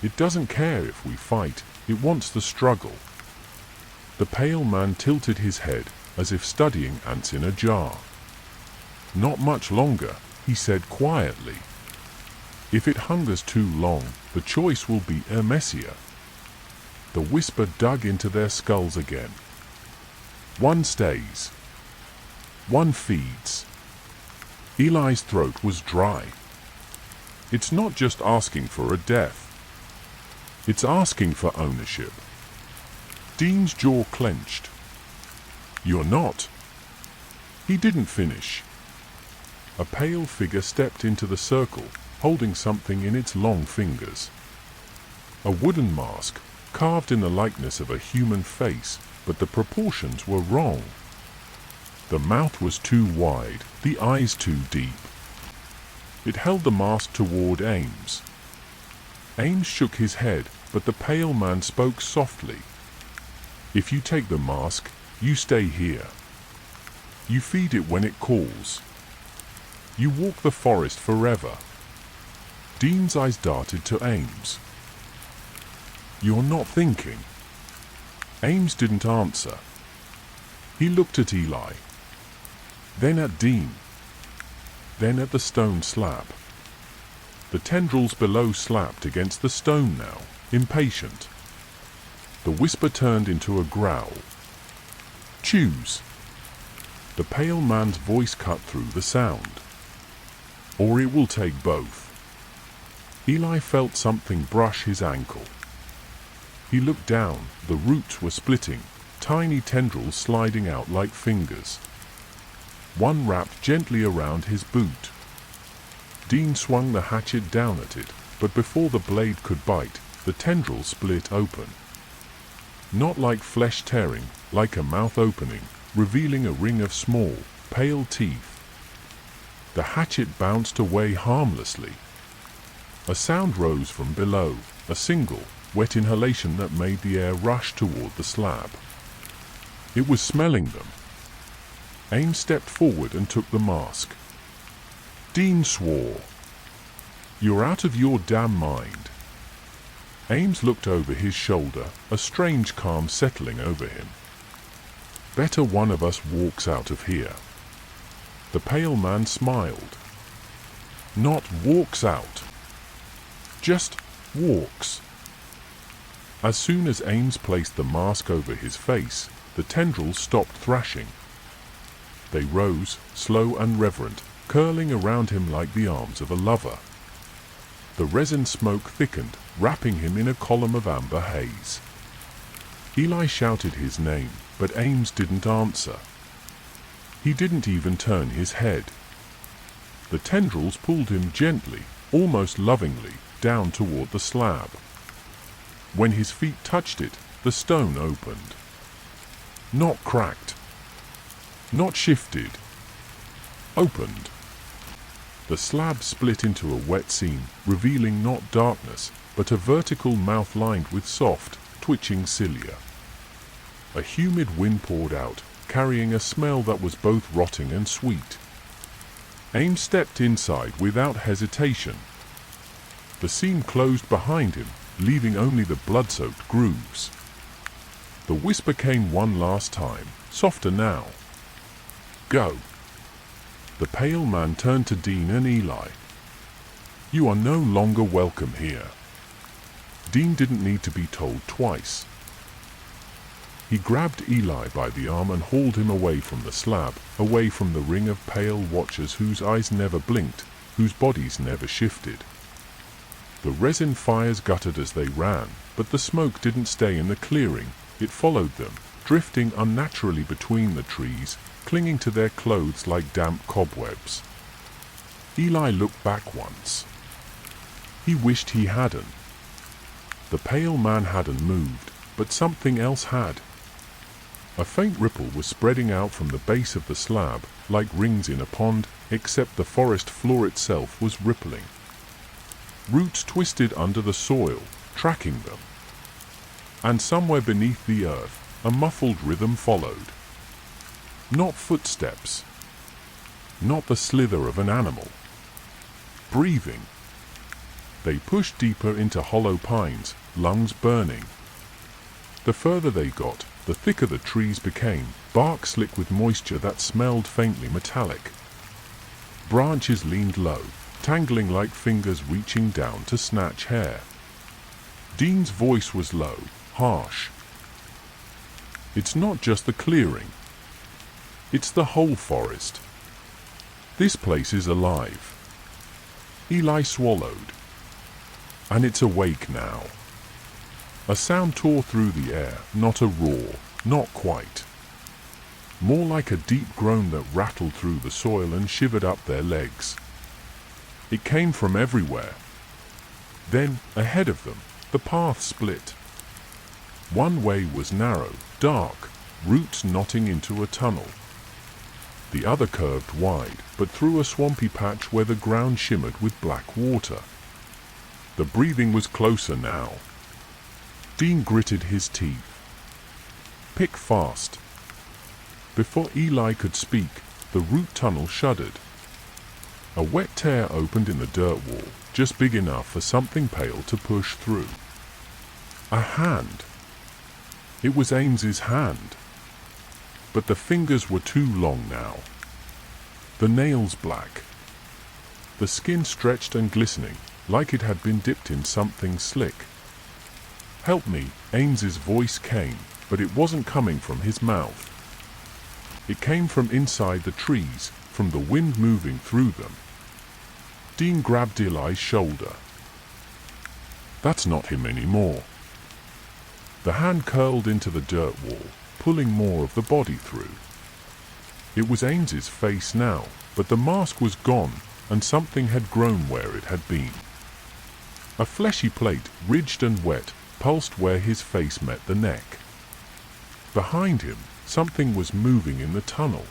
It doesn't care if we fight, it wants the struggle. The pale man tilted his head, as if studying ants in a jar. Not much longer, he said quietly. If it hungers too long, the choice will be messier. The whisper dug into their skulls again. One stays. One feeds. Eli's throat was dry. It's not just asking for a death. It's asking for ownership. Dean's jaw clenched. You're not. He didn't finish. A pale figure stepped into the circle, holding something in its long fingers. A wooden mask, carved in the likeness of a human face, but the proportions were wrong. The mouth was too wide, the eyes too deep. It held the mask toward Ames. Ames shook his head, but the pale man spoke softly. If you take the mask, you stay here. You feed it when it calls. You walk the forest forever. Dean's eyes darted to Ames. You're not thinking. Ames didn't answer. He looked at Eli. Then at Dean. Then at the stone slab. The tendrils below slapped against the stone now, impatient. The whisper turned into a growl. Choose. The pale man's voice cut through the sound. Or it will take both. Eli felt something brush his ankle. He looked down, the roots were splitting, tiny tendrils sliding out like fingers. One wrapped gently around his boot. Dean swung the hatchet down at it, but before the blade could bite, the tendril split open. Not like flesh tearing, like a mouth opening, revealing a ring of small, pale teeth. The hatchet bounced away harmlessly. A sound rose from below, a single, wet inhalation that made the air rush toward the slab. It was smelling them. Ames stepped forward and took the mask. Dean swore. You're out of your damn mind. Ames looked over his shoulder, a strange calm settling over him. Better one of us walks out of here. The pale man smiled. Not walks out. Just walks. As soon as Ames placed the mask over his face, the tendrils stopped thrashing. They rose, slow and reverent, curling around him like the arms of a lover. The resin smoke thickened, wrapping him in a column of amber haze. Eli shouted his name, but Ames didn't answer. He didn't even turn his head. The tendrils pulled him gently, almost lovingly, down toward the slab. When his feet touched it, the stone opened. Not cracked. Not shifted. Opened. The slab split into a wet seam, revealing not darkness, but a vertical mouth lined with soft, twitching cilia. A humid wind poured out, carrying a smell that was both rotting and sweet. Ames stepped inside without hesitation. The seam closed behind him, leaving only the blood-soaked grooves. The whisper came one last time, softer now. Go. The pale man turned to Dean and Eli. You are no longer welcome here. Dean didn't need to be told twice. He grabbed Eli by the arm and hauled him away from the slab, away from the ring of pale watchers whose eyes never blinked, whose bodies never shifted. The resin fires guttered as they ran, but the smoke didn't stay in the clearing, it followed them, drifting unnaturally between the trees, clinging to their clothes like damp cobwebs. Eli looked back once. He wished he hadn't. The pale man hadn't moved, but something else had. A faint ripple was spreading out from the base of the slab, like rings in a pond, except the forest floor itself was rippling. Roots twisted under the soil, tracking them. And somewhere beneath the earth, a muffled rhythm followed. Not footsteps. Not the slither of an animal. Breathing. They pushed deeper into hollow pines, lungs burning. The further they got, the thicker the trees became, bark slick with moisture that smelled faintly metallic. Branches leaned low, tangling like fingers reaching down to snatch hair. Dean's voice was low, harsh. "It's not just the clearing. It's the whole forest. This place is alive." Eli swallowed. "And it's awake now." A sound tore through the air, not a roar, not quite. More like a deep groan that rattled through the soil and shivered up their legs. It came from everywhere. Then, ahead of them, the path split. One way was narrow, dark, roots knotting into a tunnel. The other curved wide, but through a swampy patch where the ground shimmered with black water. The breathing was closer now. Dean gritted his teeth. "Pick fast." Before Eli could speak, the root tunnel shuddered. A wet tear opened in the dirt wall, just big enough for something pale to push through. A hand. It was Ames's hand. But the fingers were too long now. The nails black. The skin stretched and glistening, like it had been dipped in something slick. "Help me," Ames's voice came, but it wasn't coming from his mouth. It came from inside the trees, from the wind moving through them. Dean grabbed Eli's shoulder. "That's not him anymore." The hand curled into the dirt wall, pulling more of the body through. It was Ames's face now, but the mask was gone, and something had grown where it had been. A fleshy plate, ridged and wet, pulsed where his face met the neck. Behind him, something was moving in the tunnel.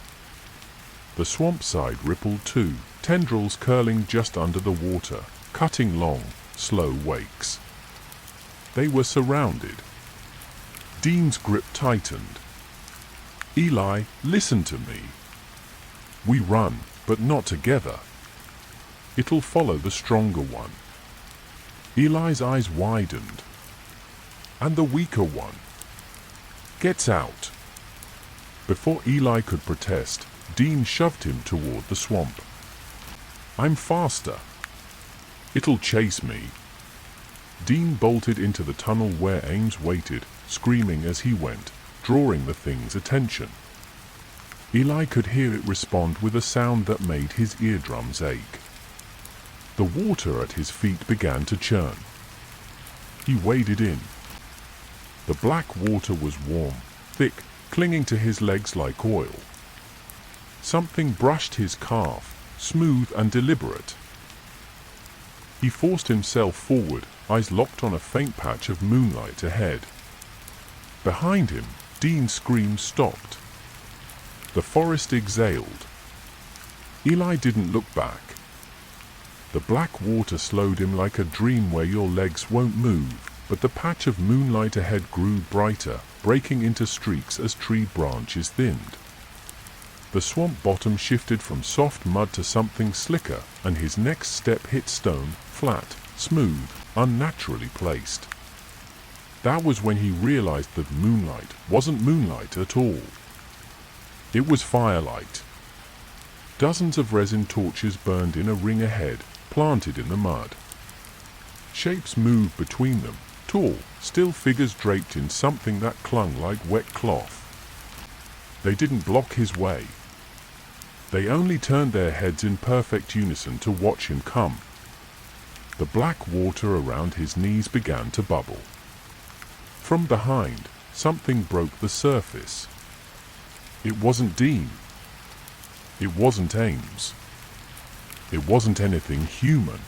The swamp side rippled too, tendrils curling just under the water, cutting long, slow wakes. They were surrounded. Dean's grip tightened. "Eli, listen to me. We run, but not together. It'll follow the stronger one." Eli's eyes widened. "And the weaker one gets out." Before Eli could protest, Dean shoved him toward the swamp. "I'm faster. It'll chase me." Dean bolted into the tunnel where Ames waited, screaming as he went, drawing the thing's attention. Eli could hear it respond with a sound that made his eardrums ache. The water at his feet began to churn. He waded in. The black water was warm, thick, clinging to his legs like oil. Something brushed his calf, smooth and deliberate. He forced himself forward, eyes locked on a faint patch of moonlight ahead. Behind him, Dean's scream stopped. The forest exhaled. Eli didn't look back. The black water slowed him like a dream where your legs won't move, but the patch of moonlight ahead grew brighter, breaking into streaks as tree branches thinned. The swamp bottom shifted from soft mud to something slicker, and his next step hit stone, flat, smooth, unnaturally placed. That was when he realized that moonlight wasn't moonlight at all. It was firelight. Dozens of resin torches burned in a ring ahead, planted in the mud. Shapes moved between them, tall, still figures draped in something that clung like wet cloth. They didn't block his way. They only turned their heads in perfect unison to watch him come. The black water around his knees began to bubble. From behind, something broke the surface. It wasn't Dean. It wasn't Ames. It wasn't anything human.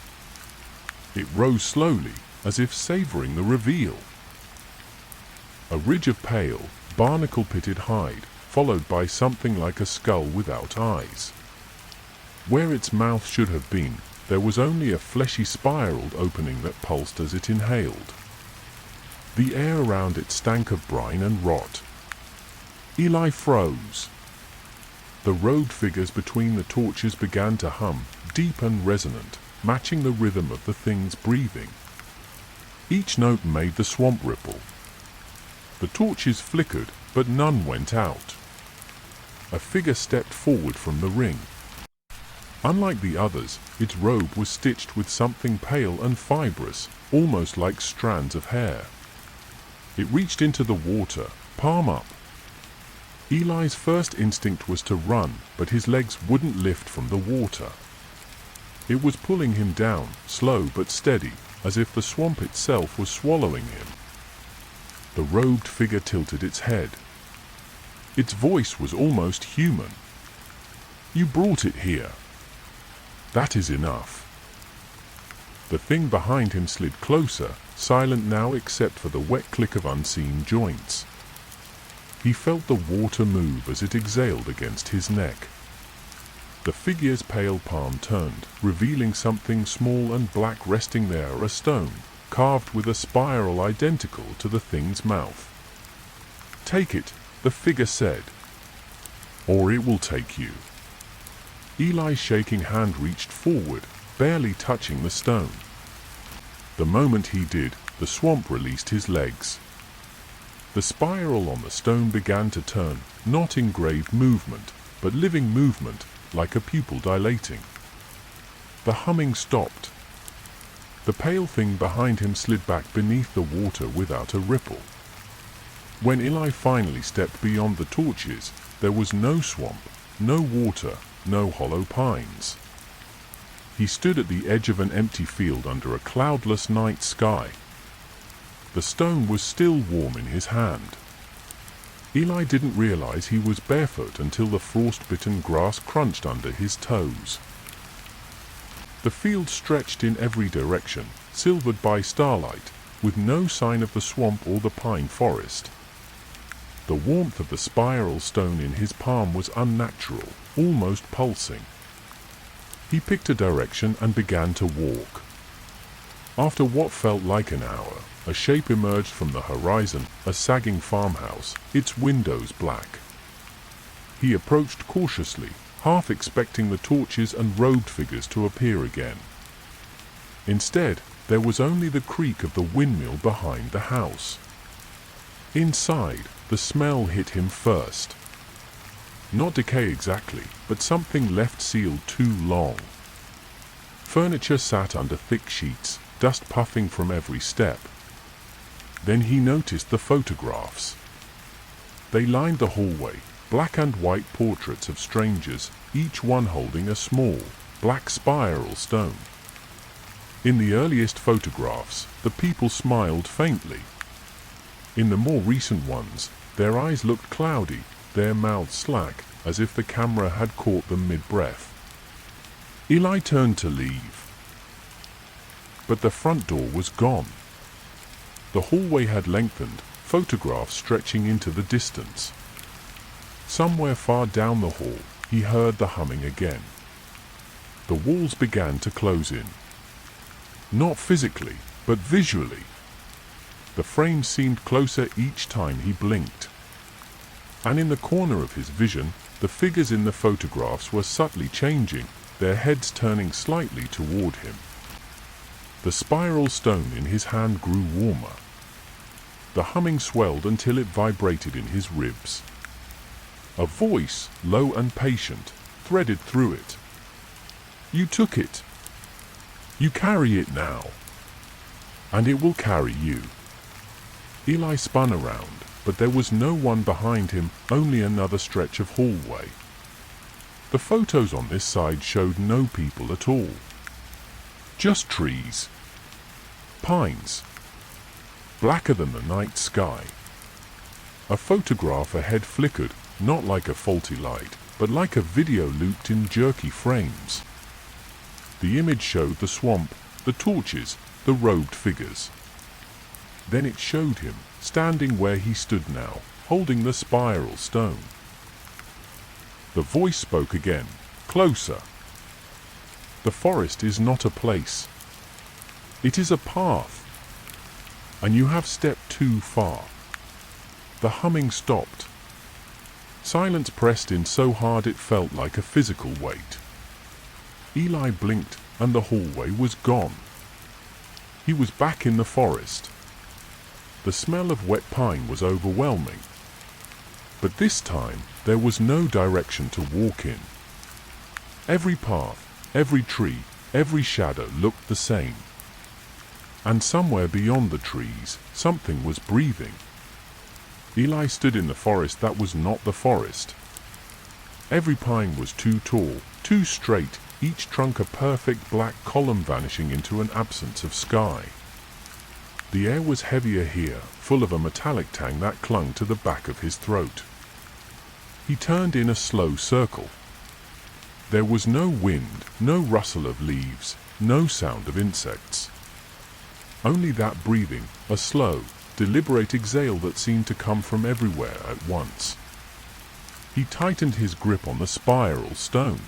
It rose slowly, as if savoring the reveal. A ridge of pale, barnacle-pitted hide, followed by something like a skull without eyes. Where its mouth should have been, there was only a fleshy spiraled opening that pulsed as it inhaled. The air around it stank of brine and rot. Eli froze. The robed figures between the torches began to hum, deep and resonant, matching the rhythm of the thing's breathing. Each note made the swamp ripple. The torches flickered, but none went out. A figure stepped forward from the ring. Unlike the others, its robe was stitched with something pale and fibrous, almost like strands of hair. It reached into the water, palm up. Eli's first instinct was to run, but his legs wouldn't lift from the water. It was pulling him down, slow but steady, as if the swamp itself was swallowing him. The robed figure tilted its head. Its voice was almost human. "You brought it here. That is enough." The thing behind him slid closer, silent now except for the wet click of unseen joints. He felt the water move as it exhaled against his neck. The figure's pale palm turned, revealing something small and black resting there, a stone, carved with a spiral identical to the thing's mouth. "Take it," the figure said, "or it will take you." Eli's shaking hand reached forward, barely touching the stone. The moment he did, the swamp released his legs. The spiral on the stone began to turn, not in grave movement, but living movement, like a pupil dilating. The humming stopped. The pale thing behind him slid back beneath the water without a ripple. When Eli finally stepped beyond the torches, there was no swamp, no water, no hollow pines. He stood at the edge of an empty field under a cloudless night sky. The stone was still warm in his hand. Eli didn't realize he was barefoot until the frost-bitten grass crunched under his toes. The field stretched in every direction, silvered by starlight, with no sign of the swamp or the pine forest. The warmth of the spiral stone in his palm was unnatural, almost pulsing. He picked a direction and began to walk. After what felt like an hour, a shape emerged from the horizon, a sagging farmhouse, its windows black. He approached cautiously, half expecting the torches and robed figures to appear again. Instead, there was only the creak of the windmill behind the house. Inside, the smell hit him first. Not decay exactly, but something left sealed too long. Furniture sat under thick sheets, dust puffing from every step. Then he noticed the photographs. They lined the hallway, black and white portraits of strangers, each one holding a small, black spiral stone. In the earliest photographs, the people smiled faintly. In the more recent ones, their eyes looked cloudy, their mouths slack, as if the camera had caught them mid-breath. Eli turned to leave. But the front door was gone. The hallway had lengthened, photographs stretching into the distance. Somewhere far down the hall, he heard the humming again. The walls began to close in. Not physically, but visually. The frame seemed closer each time he blinked. And in the corner of his vision, the figures in the photographs were subtly changing, their heads turning slightly toward him. The spiral stone in his hand grew warmer. The humming swelled until it vibrated in his ribs. A voice, low and patient, threaded through it. "You took it. You carry it now. And it will carry you." Eli spun around, but there was no one behind him, only another stretch of hallway. The photos on this side showed no people at all. Just trees. Pines. Blacker than the night sky. A photograph ahead flickered, not like a faulty light, but like a video looped in jerky frames. The image showed the swamp, the torches, the robed figures. Then it showed him, standing where he stood now, holding the spiral stone. The voice spoke again, closer. "The forest is not a place. It is a path. And you have stepped too far." The humming stopped. Silence pressed in so hard it felt like a physical weight. Eli blinked, and the hallway was gone. He was back in the forest. The smell of wet pine was overwhelming. But this time, there was no direction to walk in. Every path, Every tree, every shadow looked the same. And somewhere beyond the trees, something was breathing. Eli stood in the forest that was not the forest. Every pine was too tall, too straight, each trunk a perfect black column vanishing into an absence of sky. The air was heavier here, full of a metallic tang that clung to the back of his throat. He turned in a slow circle. There was no wind, no rustle of leaves, no sound of insects. Only that breathing, a slow, deliberate exhale that seemed to come from everywhere at once. He tightened his grip on the spiral stone.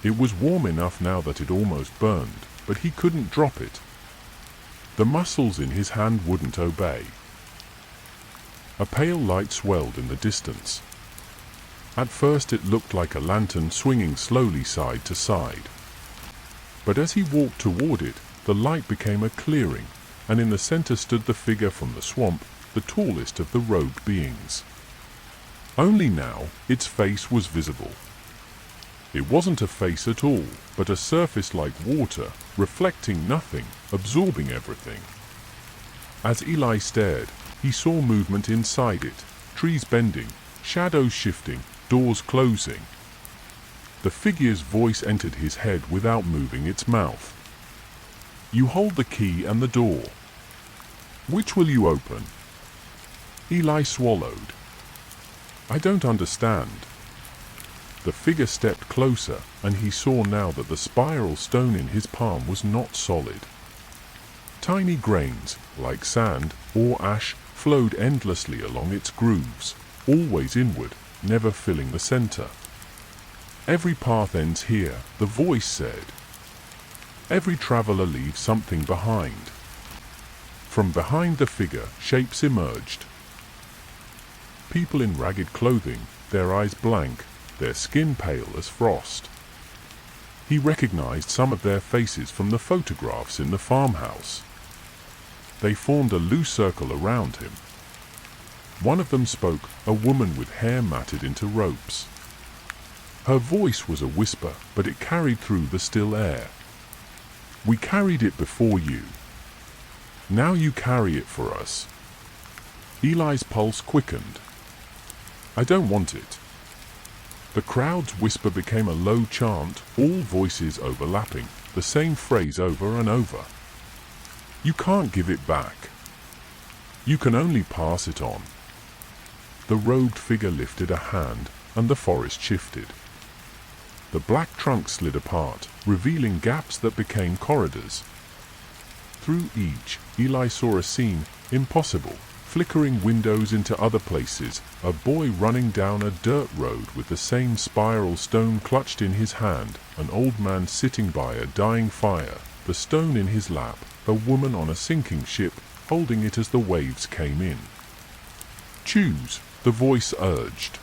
It was warm enough now that it almost burned, but he couldn't drop it. The muscles in his hand wouldn't obey. A pale light swelled in the distance. At first it looked like a lantern swinging slowly side to side. But as he walked toward it, the light became a clearing, and in the center stood the figure from the swamp, the tallest of the robed beings. Only now its face was visible. It wasn't a face at all, but a surface like water, reflecting nothing, absorbing everything. As Eli stared, he saw movement inside it, trees bending, shadows shifting, doors closing. The figure's voice entered his head without moving its mouth. "You hold the key and the door. Which will you open?" Eli swallowed. "I don't understand." The figure stepped closer, and he saw now that the spiral stone in his palm was not solid. Tiny grains, like sand or ash, flowed endlessly along its grooves, always inward, never filling the center. "Every path ends here," the voice said. "Every traveler leaves something behind." From behind the figure, shapes emerged. People in ragged clothing, their eyes blank, their skin pale as frost. He recognized some of their faces from the photographs in the farmhouse. They formed a loose circle around him. One of them spoke, a woman with hair matted into ropes. Her voice was a whisper, but it carried through the still air. "We carried it before you. Now you carry it for us." Eli's pulse quickened. "I don't want it." The crowd's whisper became a low chant, all voices overlapping, the same phrase over and over. "You can't give it back. You can only pass it on." The robed figure lifted a hand, and the forest shifted. The black trunk slid apart, revealing gaps that became corridors. Through each, Eli saw a scene, impossible, flickering windows into other places, a boy running down a dirt road with the same spiral stone clutched in his hand, an old man sitting by a dying fire, the stone in his lap, a woman on a sinking ship, holding it as the waves came in. "Choose," the voice urged.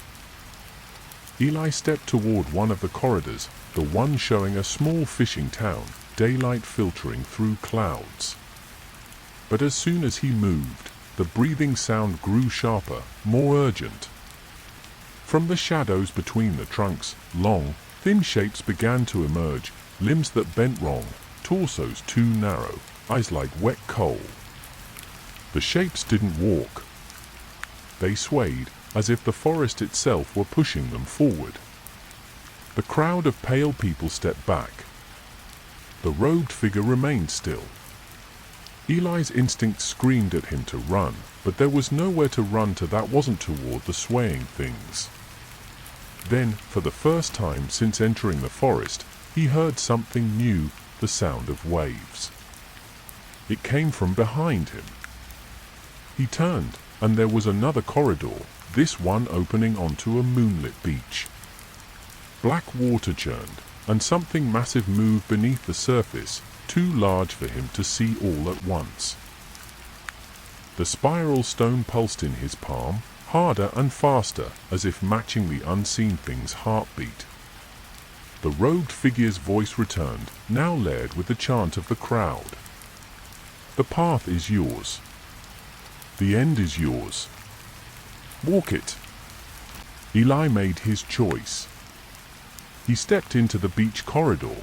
Eli stepped toward one of the corridors, the one showing a small fishing town, daylight filtering through clouds. But as soon as he moved, the breathing sound grew sharper, more urgent. From the shadows between the trunks, long, thin shapes began to emerge, limbs that bent wrong, torsos too narrow, eyes like wet coal. The shapes didn't walk. They swayed, as if the forest itself were pushing them forward. The crowd of pale people stepped back. The robed figure remained still. Eli's instinct screamed at him to run, but there was nowhere to run to that wasn't toward the swaying things. Then, for the first time since entering the forest, he heard something new, the sound of waves. It came from behind him. He turned, and there was another corridor, this one opening onto a moonlit beach. Black water churned, and something massive moved beneath the surface, too large for him to see all at once. The spiral stone pulsed in his palm, harder and faster, as if matching the unseen thing's heartbeat. The robed figure's voice returned, now layered with the chant of the crowd. "The path is yours. The end is yours. Walk it." Eli made his choice. He stepped into the beach corridor.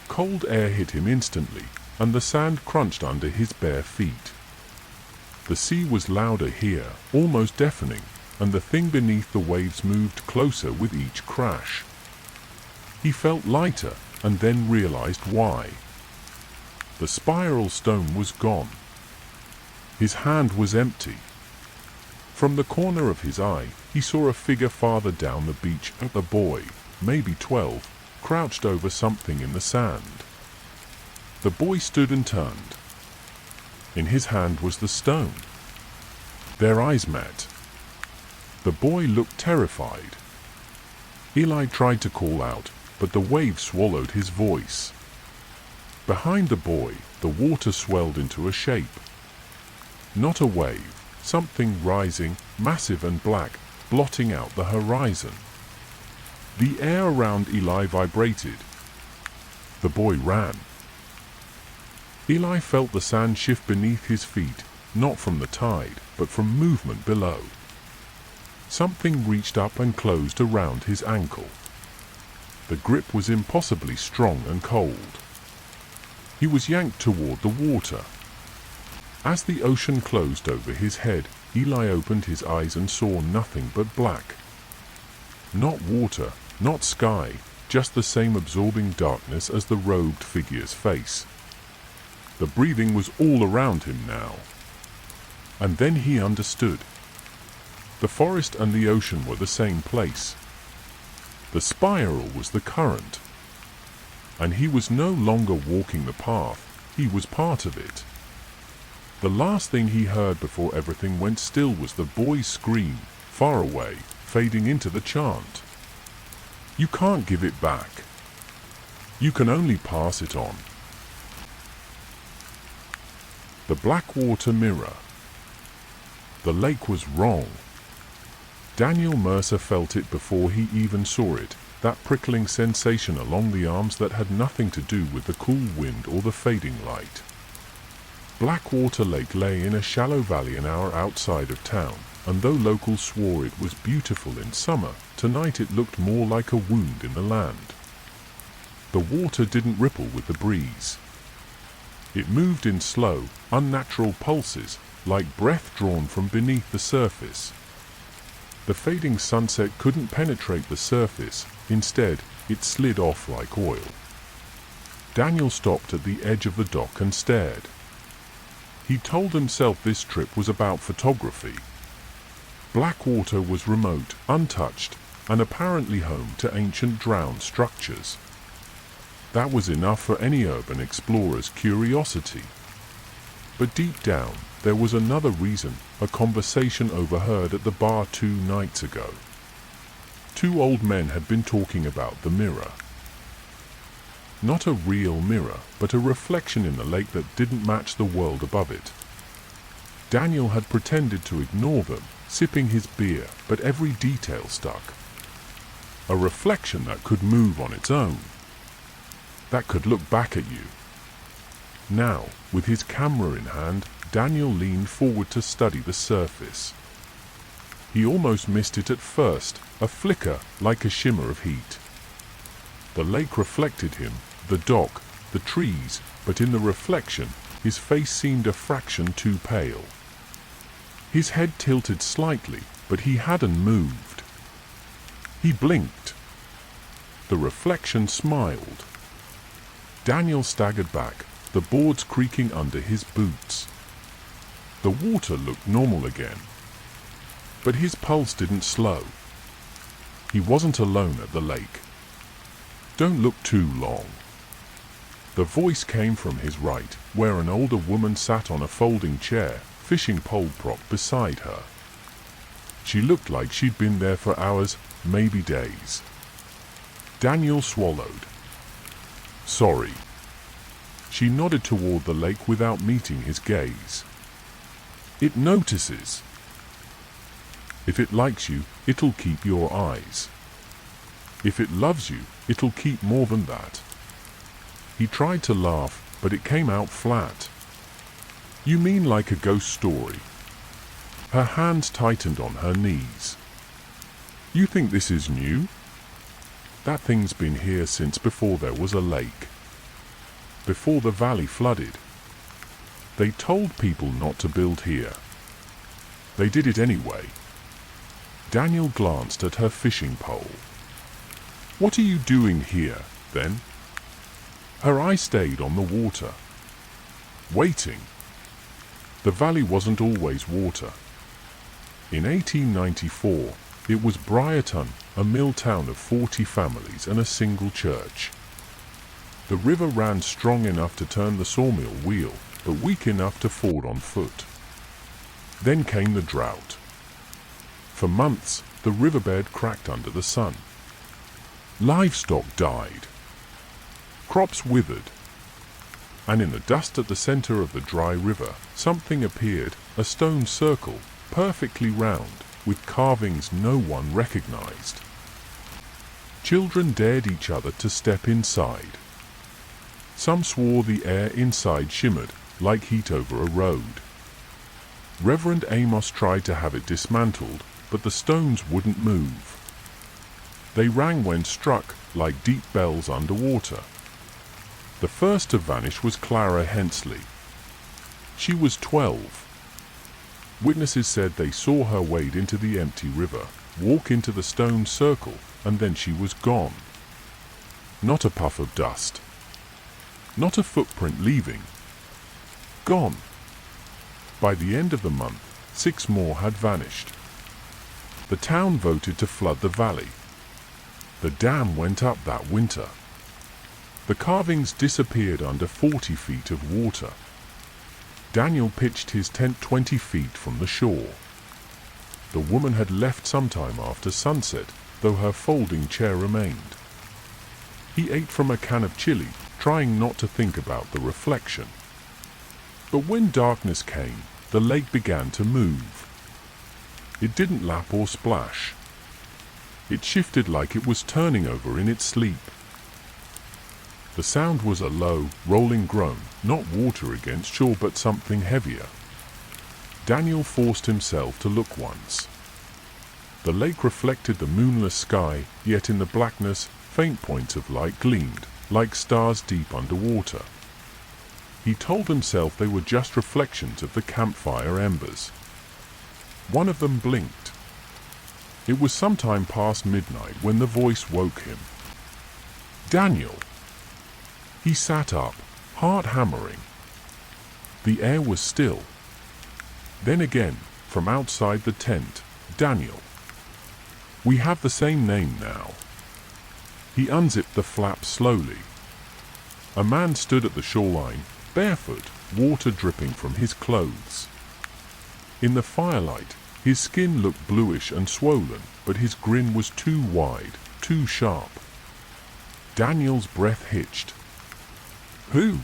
Cold air hit him instantly, and the sand crunched under his bare feet. The sea was louder here, almost deafening, and the thing beneath the waves moved closer with each crash. He felt lighter, and then realized why. The spiral stone was gone. His hand was empty. From the corner of his eye, he saw a figure farther down the beach, a boy, maybe 12, crouched over something in the sand. The boy stood and turned. In his hand was the stone. Their eyes met. The boy looked terrified. Eli tried to call out, but the wave swallowed his voice. Behind the boy, the water swelled into a shape. Not a wave, something rising, massive and black, blotting out the horizon. The air around Eli vibrated. The boy ran. Eli felt the sand shift beneath his feet, not from the tide, but from movement below. Something reached up and closed around his ankle. The grip was impossibly strong and cold. He was yanked toward the water. As the ocean closed over his head, Eli opened his eyes and saw nothing but black. Not water, not sky, just the same absorbing darkness as the robed figure's face. The breathing was all around him now. And then he understood. The forest and the ocean were the same place. The spiral was the current. And he was no longer walking the path, he was part of it. The last thing he heard before everything went still was the boy's scream, far away, fading into the chant. You can't give it back. You can only pass it on. The Blackwater Mirror. The lake was wrong. Daniel Mercer felt it before he even saw it, that prickling sensation along the arms that had nothing to do with the cool wind or the fading light. Blackwater Lake lay in a shallow valley an hour outside of town, and though locals swore it was beautiful in summer, tonight it looked more like a wound in the land. The water didn't ripple with the breeze. It moved in slow, unnatural pulses, like breath drawn from beneath the surface. The fading sunset couldn't penetrate the surface, instead, it slid off like oil. Daniel stopped at the edge of the dock and stared. He told himself this trip was about photography. Blackwater was remote, untouched, and apparently home to ancient drowned structures. That was enough for any urban explorer's curiosity. But deep down, there was another reason, a conversation overheard at the bar 2 nights ago. 2 old men had been talking about the mirror. Not a real mirror, but a reflection in the lake that didn't match the world above it. Daniel had pretended to ignore them, sipping his beer, but every detail stuck. A reflection that could move on its own. That could look back at you. Now, with his camera in hand, Daniel leaned forward to study the surface. He almost missed it at first, a flicker like a shimmer of heat. The lake reflected him, the dock, the trees, but in the reflection, his face seemed a fraction too pale. His head tilted slightly, but he hadn't moved. He blinked. The reflection smiled. Daniel staggered back, the boards creaking under his boots. The water looked normal again. But his pulse didn't slow. He wasn't alone at the lake. Don't look too long. The voice came from his right, where an older woman sat on a folding chair, fishing pole prop beside her. She looked like she'd been there for hours, maybe days. Daniel swallowed. Sorry. She nodded toward the lake without meeting his gaze. It notices. If it likes you, it'll keep your eyes. If it loves you, it'll keep more than that. He tried to laugh, but it came out flat. You mean like a ghost story? Her hands tightened on her knees. You think this is new? That thing's been here since before there was a lake. Before the valley flooded. They told people not to build here. They did it anyway. Daniel glanced at her fishing pole. What are you doing here, then? Her eye stayed on the water. Waiting. The valley wasn't always water. In 1894, it was Briarton, a mill town of 40 families and a single church. The river ran strong enough to turn the sawmill wheel, but weak enough to ford on foot. Then came the drought. For months, the riverbed cracked under the sun. Livestock died. Crops withered. And in the dust at the center of the dry river, something appeared, a stone circle, perfectly round, with carvings no one recognized. Children dared each other to step inside. Some swore the air inside shimmered, like heat over a road. Reverend Amos tried to have it dismantled, but the stones wouldn't move. They rang when struck, like deep bells underwater. The first to vanish was Clara Hensley. She was 12. Witnesses said they saw her wade into the empty river, walk into the stone circle, and then she was gone. Not a puff of dust. Not a footprint leaving. Gone. By the end of the month, 6 more had vanished. The town voted to flood the valley. The dam went up that winter. The carvings disappeared under 40 feet of water. Daniel pitched his tent 20 feet from the shore. The woman had left sometime after sunset, though her folding chair remained. He ate from a can of chili, trying not to think about the reflection. But when darkness came, the lake began to move. It didn't lap or splash. It shifted like it was turning over in its sleep. The sound was a low, rolling groan, not water against shore but something heavier. Daniel forced himself to look once. The lake reflected the moonless sky, yet in the blackness, faint points of light gleamed, like stars deep underwater. He told himself they were just reflections of the campfire embers. One of them blinked. It was sometime past midnight when the voice woke him. Daniel! He sat up, heart hammering. The air was still. Then again, from outside the tent, Daniel. We have the same name now. He unzipped the flap slowly. A man stood at the shoreline, barefoot, water dripping from his clothes. In the firelight, his skin looked bluish and swollen, but his grin was too wide, too sharp. Daniel's breath hitched. Who?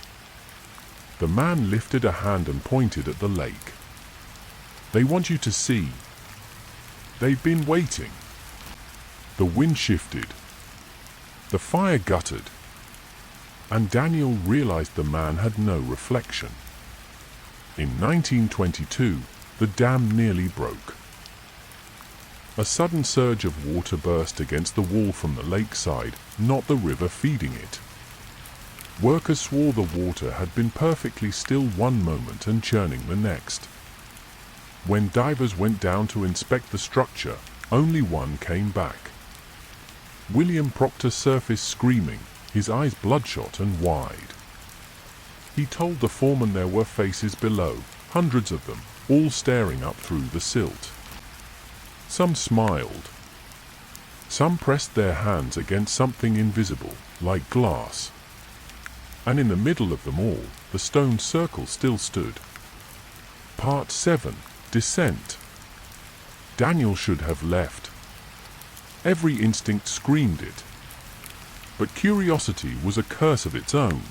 The man lifted a hand and pointed at the lake. They want you to see. They've been waiting. The wind shifted. The fire guttered. And Daniel realized the man had no reflection. In 1922, the dam nearly broke. A sudden surge of water burst against the wall from the lakeside, not the river feeding it. Workers swore the water had been perfectly still one moment and churning the next. When divers went down to inspect the structure, only one came back. William Proctor surfaced screaming, his eyes bloodshot and wide. He told the foreman there were faces below, hundreds of them, all staring up through the silt. Some smiled. Some pressed their hands against something invisible, like glass. And in the middle of them all, the stone circle still stood. Part 7. Descent. Daniel should have left. Every instinct screamed it. But curiosity was a curse of its own.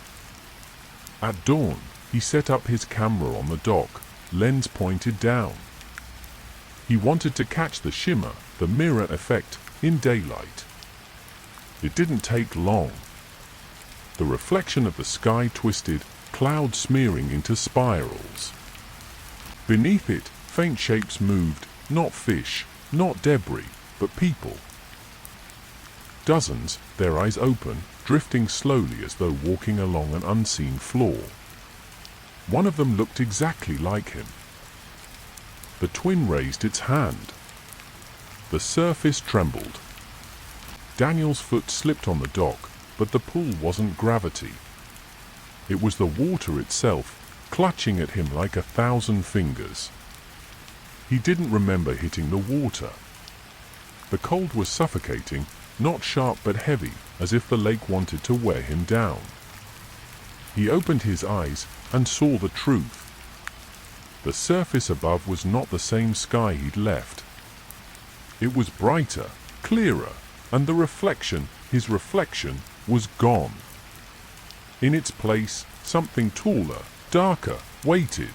At dawn, he set up his camera on the dock, lens pointed down. He wanted to catch the shimmer, the mirror effect, in daylight. It didn't take long. The reflection of the sky twisted, clouds smearing into spirals. Beneath it, faint shapes moved, not fish, not debris, but people. Dozens, their eyes open, drifting slowly as though walking along an unseen floor. One of them looked exactly like him. The twin raised its hand. The surface trembled. Daniel's foot slipped on the dock, but the pull wasn't gravity. It was the water itself, clutching at him like 1,000 fingers. He didn't remember hitting the water. The cold was suffocating, not sharp but heavy, as if the lake wanted to wear him down. He opened his eyes and saw the truth. The surface above was not the same sky he'd left. It was brighter, clearer, and the reflection, his reflection, was gone. In its place, something taller, darker, waited.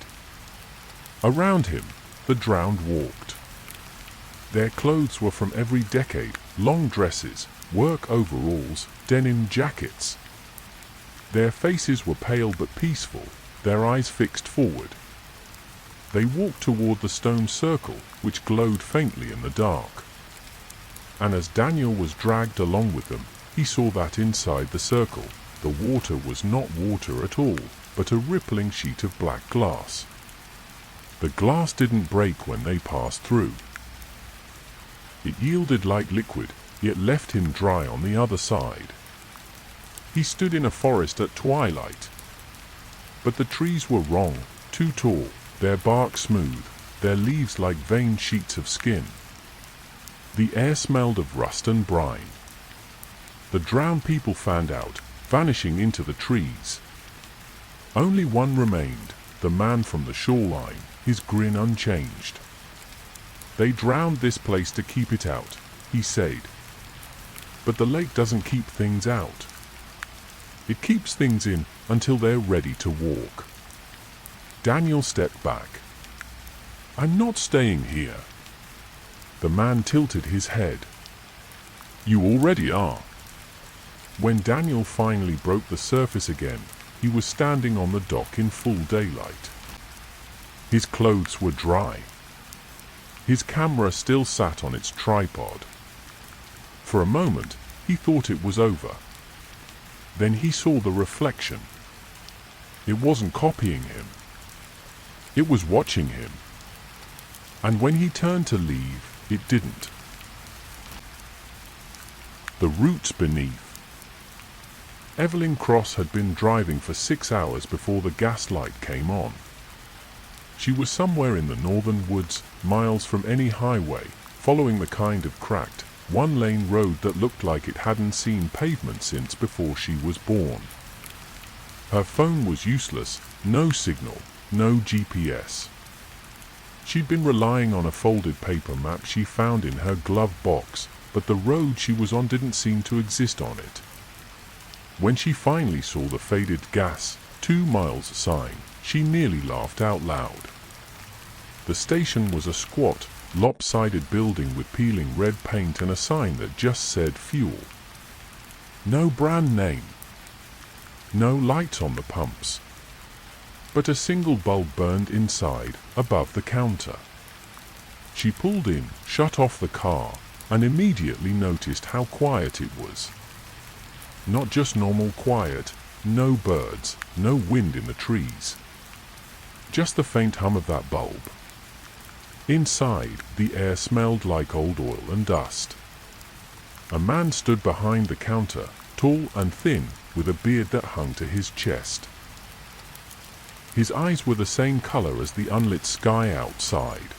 Around him, the drowned walked. Their clothes were from every decade, long dresses, work overalls, denim jackets. Their faces were pale but peaceful, their eyes fixed forward. They walked toward the stone circle, which glowed faintly in the dark. And as Daniel was dragged along with them, he saw that inside the circle, the water was not water at all, but a rippling sheet of black glass. The glass didn't break when they passed through. It yielded like liquid, yet left him dry on the other side. He stood in a forest at twilight. But the trees were wrong, too tall, their bark smooth, their leaves like veined sheets of skin. The air smelled of rust and brine. The drowned people fanned out, vanishing into the trees. Only one remained, the man from the shoreline, his grin unchanged. They drowned this place to keep it out, he said. But the lake doesn't keep things out. It keeps things in until they're ready to walk. Daniel stepped back. I'm not staying here. The man tilted his head. You already are. When Daniel finally broke the surface again, he was standing on the dock in full daylight. His clothes were dry. His camera still sat on its tripod. For a moment, he thought it was over. Then he saw the reflection. It wasn't copying him. It was watching him. And when he turned to leave, it didn't. The roots beneath. Evelyn Cross had been driving for 6 hours before the gas light came on. She was somewhere in the northern woods, miles from any highway, following the kind of cracked, one-lane road that looked like it hadn't seen pavement since before she was born. Her phone was useless, no signal, no GPS. She'd been relying on a folded paper map she found in her glove box, but the road she was on didn't seem to exist on it. When she finally saw the faded gas, 2 miles sign, she nearly laughed out loud. The station was a squat, lopsided building with peeling red paint and a sign that just said fuel. No brand name. No lights on the pumps. But a single bulb burned inside, above the counter. She pulled in, shut off the car, and immediately noticed how quiet it was. Not just normal quiet, no birds, no wind in the trees. Just the faint hum of that bulb. Inside, the air smelled like old oil and dust. A man stood behind the counter, tall and thin, with a beard that hung to his chest. His eyes were the same color as the unlit sky outside.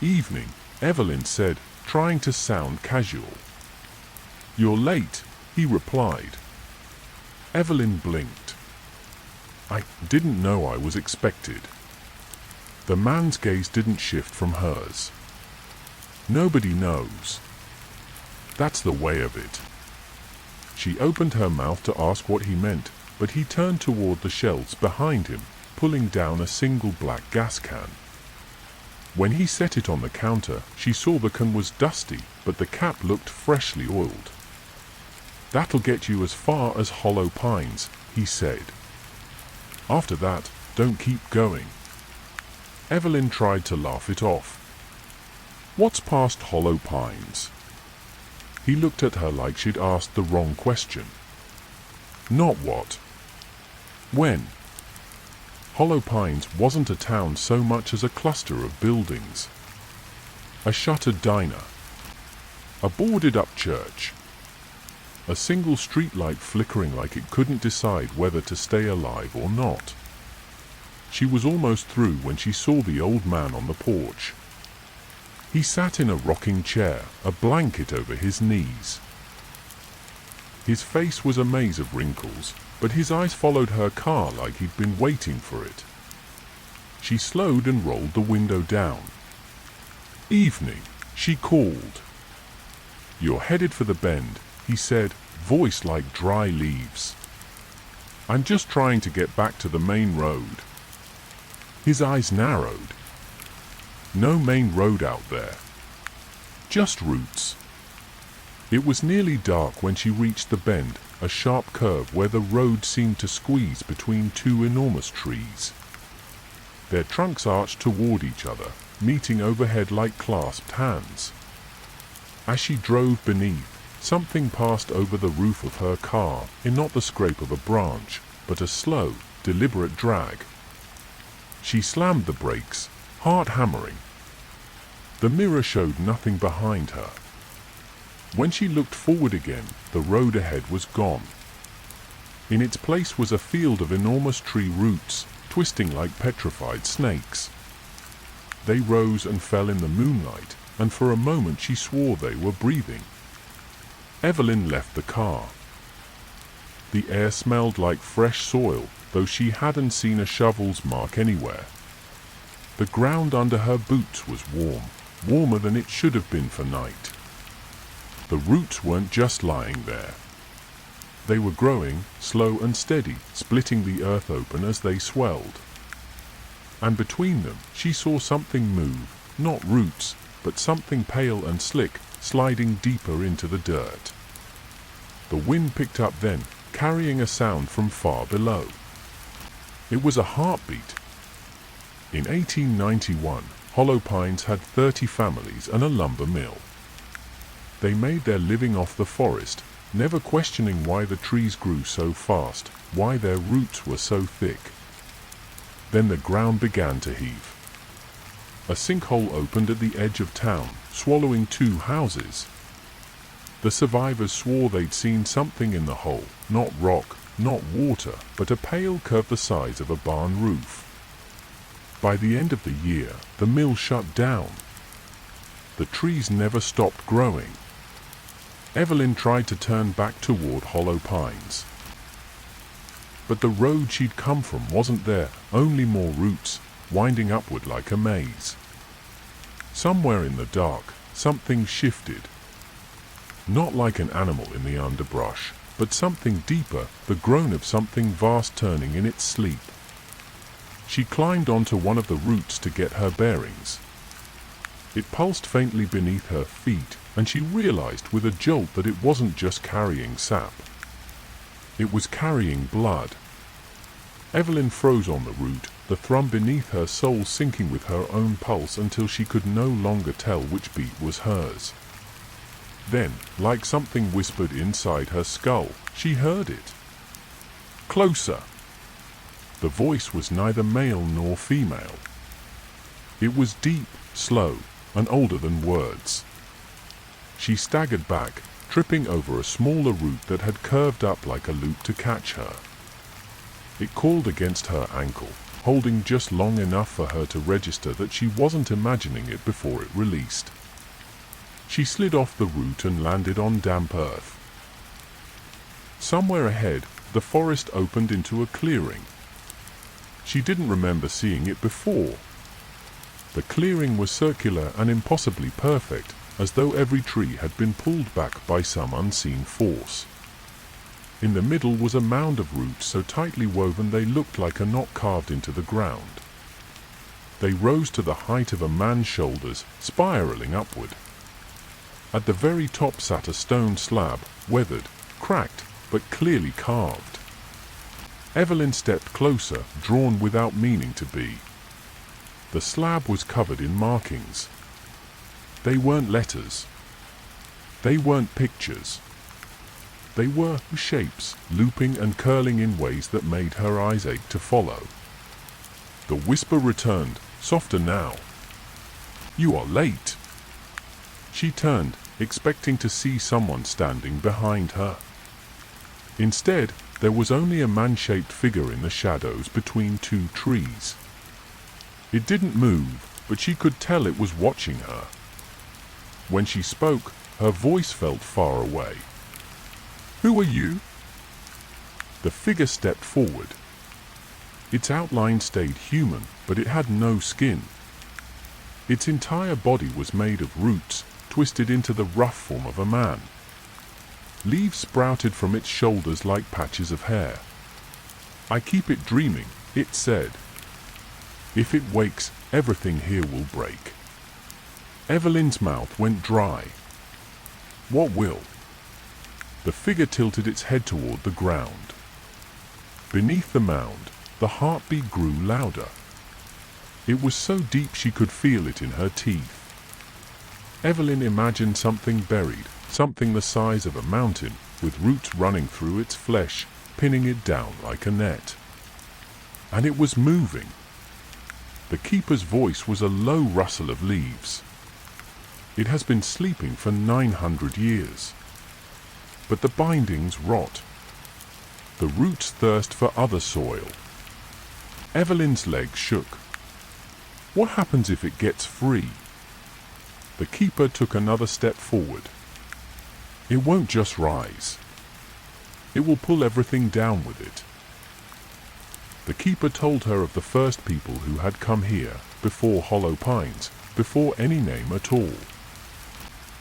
Evening, Evelyn said, trying to sound casual. You're late, he replied. Evelyn blinked. I didn't know I was expected. The man's gaze didn't shift from hers. Nobody knows. That's the way of it. She opened her mouth to ask what he meant, but he turned toward the shelves behind him, pulling down a single black gas can. When he set it on the counter, she saw the can was dusty, but the cap looked freshly oiled. That'll get you as far as Hollow Pines, he said. After that, don't keep going. Evelyn tried to laugh it off. What's past Hollow Pines? He looked at her like she'd asked the wrong question. Not what? When? Hollow Pines wasn't a town so much as a cluster of buildings. A shuttered diner. A boarded-up church. A single streetlight flickering like it couldn't decide whether to stay alive or not. She was almost through when she saw the old man on the porch. He sat in a rocking chair, a blanket over his knees. His face was a maze of wrinkles, but his eyes followed her car like he'd been waiting for it. She slowed and rolled the window down. "Evening," she called. "You're headed for the bend," he said, voice like dry leaves. "I'm just trying to get back to the main road." His eyes narrowed. No main road out there. Just roots. It was nearly dark when she reached the bend, a sharp curve where the road seemed to squeeze between two enormous trees. Their trunks arched toward each other, meeting overhead like clasped hands. As she drove beneath, something passed over the roof of her car, in not the scrape of a branch, but a slow, deliberate drag. She slammed the brakes, heart hammering. The mirror showed nothing behind her. When she looked forward again, the road ahead was gone. In its place was a field of enormous tree roots, twisting like petrified snakes. They rose and fell in the moonlight, and for a moment she swore they were breathing. Evelyn left the car. The air smelled like fresh soil, though she hadn't seen a shovel's mark anywhere. The ground under her boots was warm, warmer than it should have been for night. The roots weren't just lying there. They were growing, slow and steady, splitting the earth open as they swelled. And between them, she saw something move, not roots, but something pale and slick, sliding deeper into the dirt. The wind picked up then, carrying a sound from far below. It was a heartbeat. In 1891, Hollow Pines had 30 families and a lumber mill. They made their living off the forest, never questioning why the trees grew so fast, why their roots were so thick. Then the ground began to heave. A sinkhole opened at the edge of town, swallowing 2 houses. The survivors swore they'd seen something in the hole, not rock, not water, but a pale curve the size of a barn roof. By the end of the year, the mill shut down. The trees never stopped growing. Evelyn tried to turn back toward Hollow Pines. But the road she'd come from wasn't there, only more roots, winding upward like a maze. Somewhere in the dark, something shifted. Not like an animal in the underbrush, but something deeper, the groan of something vast turning in its sleep. She climbed onto one of the roots to get her bearings. It pulsed faintly beneath her feet, and she realized with a jolt that it wasn't just carrying sap. It was carrying blood. Evelyn froze on the root, the thrum beneath her soul sinking with her own pulse until she could no longer tell which beat was hers. Then, like something whispered inside her skull, she heard it. Closer. The voice was neither male nor female. It was deep, slow, and older than words. She staggered back, tripping over a smaller root that had curved up like a loop to catch her. It called against her ankle, holding just long enough for her to register that she wasn't imagining it before it released. She slid off the root and landed on damp earth. Somewhere ahead, the forest opened into a clearing. She didn't remember seeing it before. The clearing was circular and impossibly perfect, as though every tree had been pulled back by some unseen force. In the middle was a mound of roots so tightly woven they looked like a knot carved into the ground. They rose to the height of a man's shoulders, spiraling upward. At the very top sat a stone slab, weathered, cracked, but clearly carved. Evelyn stepped closer, drawn without meaning to be. The slab was covered in markings. They weren't letters. They weren't pictures. They were shapes, looping and curling in ways that made her eyes ache to follow. The whisper returned, softer now. "You are late." She turned, expecting to see someone standing behind her. Instead, there was only a man-shaped figure in the shadows between two trees. It didn't move, but she could tell it was watching her. When she spoke, her voice felt far away. "Who are you?" The figure stepped forward. Its outline stayed human, but it had no skin. Its entire body was made of roots, twisted into the rough form of a man. Leaves sprouted from its shoulders like patches of hair. "I keep it dreaming," it said. "If it wakes, everything here will break." Evelyn's mouth went dry. "What will?" The figure tilted its head toward the ground. Beneath the mound, the heartbeat grew louder. It was so deep she could feel it in her teeth. Evelyn imagined something buried, something the size of a mountain, with roots running through its flesh, pinning it down like a net. And it was moving. The keeper's voice was a low rustle of leaves. "It has been sleeping for 900 years. But the bindings rot. The roots thirst for other soil." Evelyn's legs shook. What happens if it gets free? The keeper took another step forward. "It won't just rise. It will pull everything down with it." The keeper told her of the first people who had come here, before Hollow Pines, before any name at all.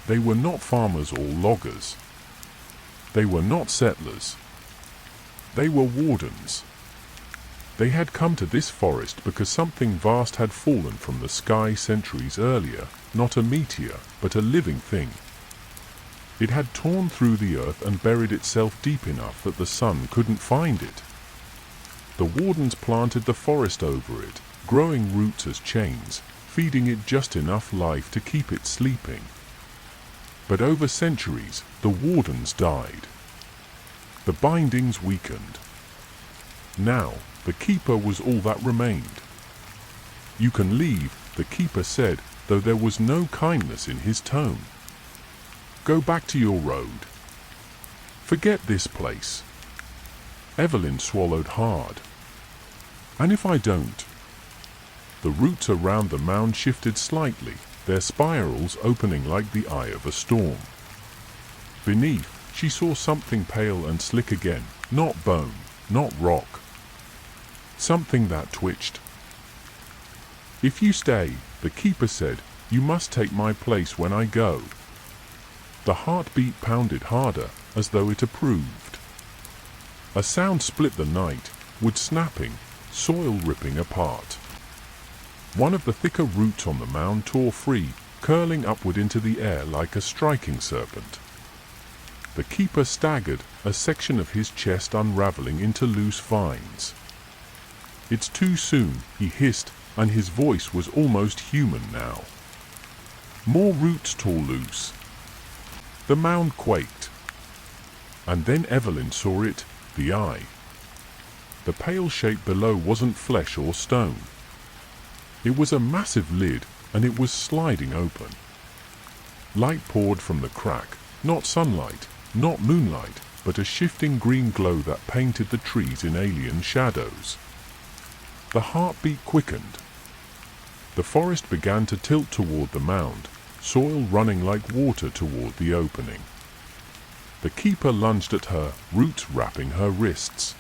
They were not farmers or loggers. They were not settlers. They were wardens. They had come to this forest because something vast had fallen from the sky centuries earlier, not a meteor, but a living thing. It had torn through the earth and buried itself deep enough that the sun couldn't find it. The wardens planted the forest over it, growing roots as chains, feeding it just enough life to keep it sleeping. But over centuries, the wardens died. The bindings weakened. Now, the keeper was all that remained. "You can leave," the keeper said, though there was no kindness in his tone. "Go back to your road. Forget this place." Evelyn swallowed hard. "And if I don't?" The roots around the mound shifted slightly, their spirals opening like the eye of a storm. Beneath, she saw something pale and slick again, not bone, not rock. Something that twitched. "If you stay," the keeper said, "you must take my place when I go." The heartbeat pounded harder, as though it approved. A sound split the night, wood snapping, soil ripping apart. One of the thicker roots on the mound tore free, curling upward into the air like a striking serpent. The keeper staggered, a section of his chest unraveling into loose vines. "It's too soon," he hissed, and his voice was almost human now. More roots tore loose. The mound quaked. And then Evelyn saw it, the eye. The pale shape below wasn't flesh or stone. It was a massive lid, and it was sliding open. Light poured from the crack, not sunlight, not moonlight, but a shifting green glow that painted the trees in alien shadows. The heartbeat quickened. The forest began to tilt toward the mound, soil running like water toward the opening. The keeper lunged at her, roots wrapping her wrists.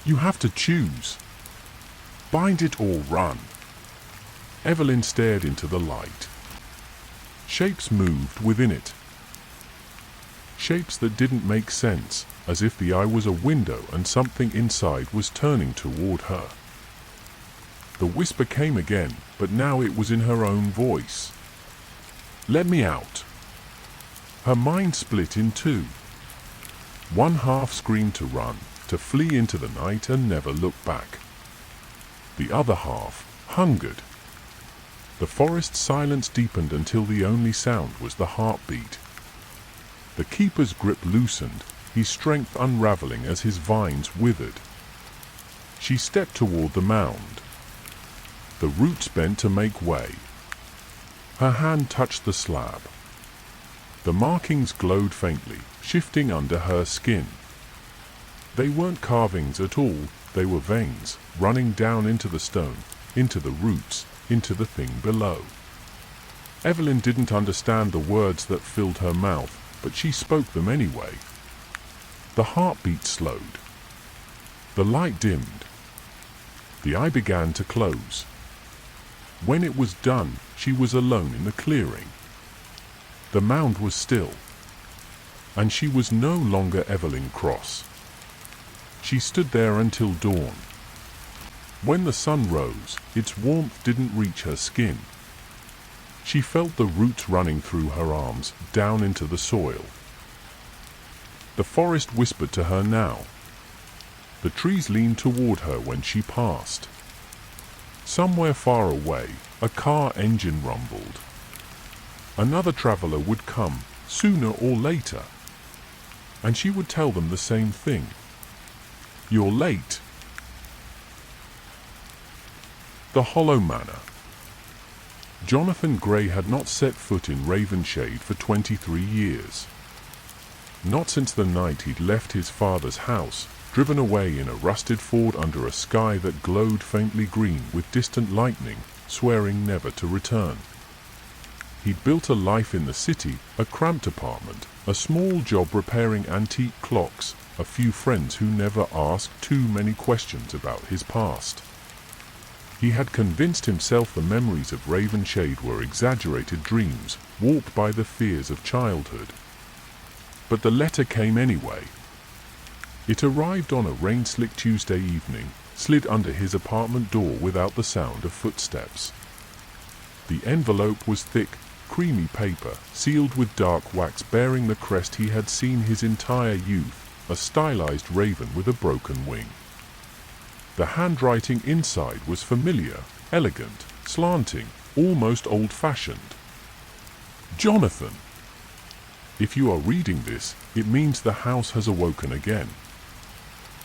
"You have to choose. Bind it or run." Evelyn stared into the light. Shapes moved within it. Shapes that didn't make sense, as if the eye was a window and something inside was turning toward her. The whisper came again, but now it was in her own voice. "Let me out." Her mind split in two. One half screamed to run, to flee into the night and never look back. The other half hungered. The forest silence deepened until the only sound was the heartbeat. The keeper's grip loosened, his strength unraveling as his vines withered. She stepped toward the mound. The roots bent to make way. Her hand touched the slab. The markings glowed faintly, shifting under her skin. They weren't carvings at all, they were veins, running down into the stone, into the roots, into the thing below. Evelyn didn't understand the words that filled her mouth, but she spoke them anyway. The heartbeat slowed. The light dimmed. The eye began to close. When it was done, she was alone in the clearing. The mound was still, and she was no longer Evelyn Cross. She stood there until dawn. When the sun rose, its warmth didn't reach her skin. She felt the roots running through her arms, down into the soil. The forest whispered to her now. The trees leaned toward her when she passed. Somewhere far away, a car engine rumbled. Another traveler would come, sooner or later. And she would tell them the same thing. "You're late." The Hollow Manor. Jonathan Gray had not set foot in Ravenshade for 23 years. Not since the night he'd left his father's house, driven away in a rusted Ford under a sky that glowed faintly green with distant lightning, swearing never to return. He'd built a life in the city, a cramped apartment, a small job repairing antique clocks, a few friends who never asked too many questions about his past. He had convinced himself the memories of Ravenshade were exaggerated dreams, warped by the fears of childhood. But the letter came anyway. It arrived on a rain-slick Tuesday evening, slid under his apartment door without the sound of footsteps. The envelope was thick, creamy paper, sealed with dark wax bearing the crest he had seen his entire youth, a stylized raven with a broken wing. The handwriting inside was familiar, elegant, slanting, almost old-fashioned. Jonathan! If you are reading this, it means the house has awoken again.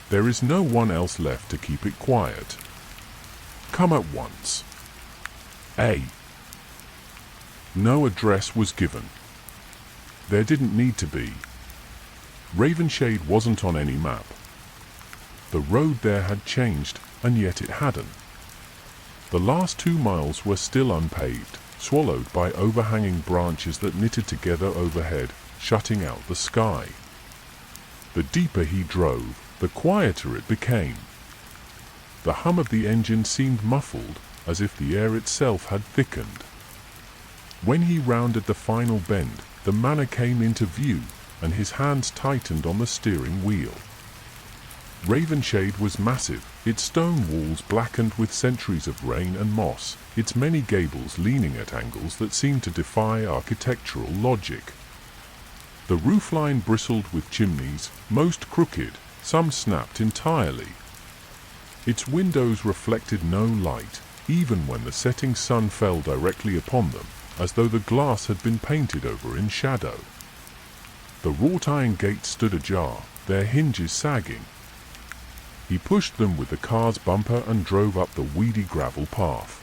There is no one else left to keep it quiet. Come at once. A. No address was given. There didn't need to be. Ravenshade wasn't on any map. The road there had changed, and yet it hadn't. The last 2 miles were still unpaved, swallowed by overhanging branches that knitted together overhead, shutting out the sky. The deeper he drove, the quieter it became. The hum of the engine seemed muffled, as if the air itself had thickened. When he rounded the final bend, the manor came into view, and his hands tightened on the steering wheel. Ravenshade was massive, its stone walls blackened with centuries of rain and moss, its many gables leaning at angles that seemed to defy architectural logic. The roofline bristled with chimneys, most crooked, some snapped entirely. Its windows reflected no light, even when the setting sun fell directly upon them, as though the glass had been painted over in shadow. The wrought iron gates stood ajar, their hinges sagging. He pushed them with the car's bumper and drove up the weedy gravel path.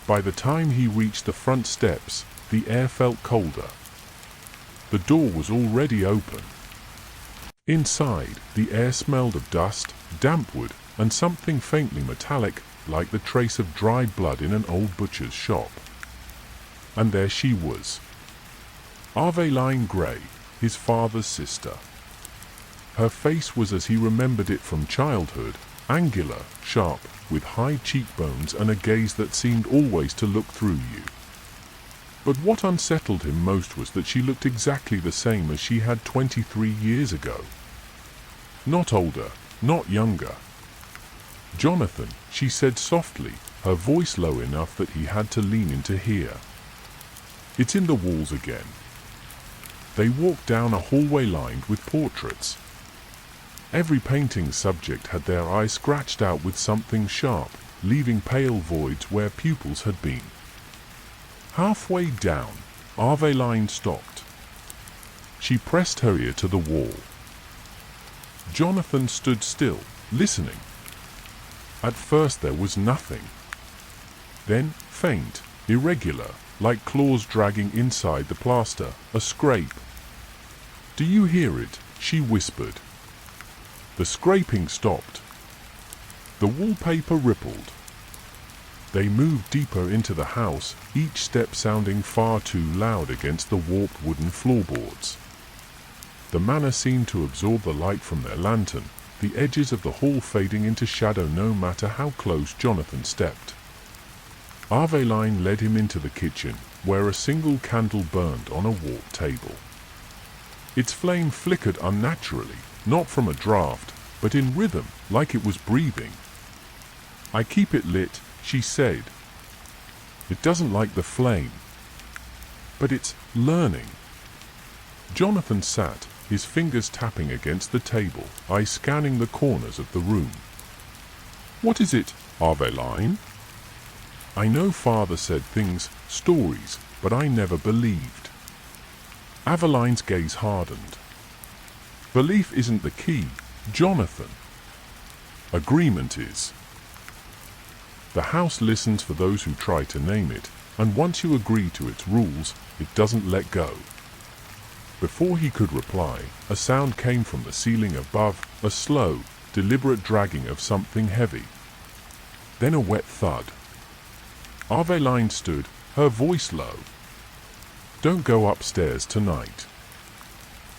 By the time he reached the front steps, the air felt colder. The door was already open. Inside, the air smelled of dust, damp wood, and something faintly metallic, like the trace of dried blood in an old butcher's shop. And there she was. Aveline Gray, his father's sister. Her face was as he remembered it from childhood, angular, sharp, with high cheekbones and a gaze that seemed always to look through you. But what unsettled him most was that she looked exactly the same as she had 23 years ago. Not older, not younger. "Jonathan," she said softly, her voice low enough that he had to lean in to hear. "It's in the walls again." They walked down a hallway lined with portraits. Every painting subject had their eye scratched out with something sharp, leaving pale voids where pupils had been. Halfway down, Aveline stopped. She pressed her ear to the wall. Jonathan stood still, listening. At first there was nothing. Then, faint, irregular, like claws dragging inside the plaster, a scrape. "Do you hear it?" she whispered. The scraping stopped. The wallpaper rippled. They moved deeper into the house, each step sounding far too loud against the warped wooden floorboards. The manor seemed to absorb the light from their lantern, the edges of the hall fading into shadow no matter how close Jonathan stepped. Aveline led him into the kitchen, where a single candle burned on a warped table. Its flame flickered unnaturally, not from a draft, but in rhythm, like it was breathing. "I keep it lit," she said. "It doesn't like the flame. But it's learning." Jonathan sat, his fingers tapping against the table, eyes scanning the corners of the room. "What is it, Aveline?" "I know Father said things, stories, but I never believed." Aveline's gaze hardened. "Belief isn't the key, Jonathan. Agreement is. The house listens for those who try to name it, and once you agree to its rules, it doesn't let go." Before he could reply, a sound came from the ceiling above, a slow, deliberate dragging of something heavy. Then a wet thud. Aveline stood, her voice low. "Don't go upstairs tonight."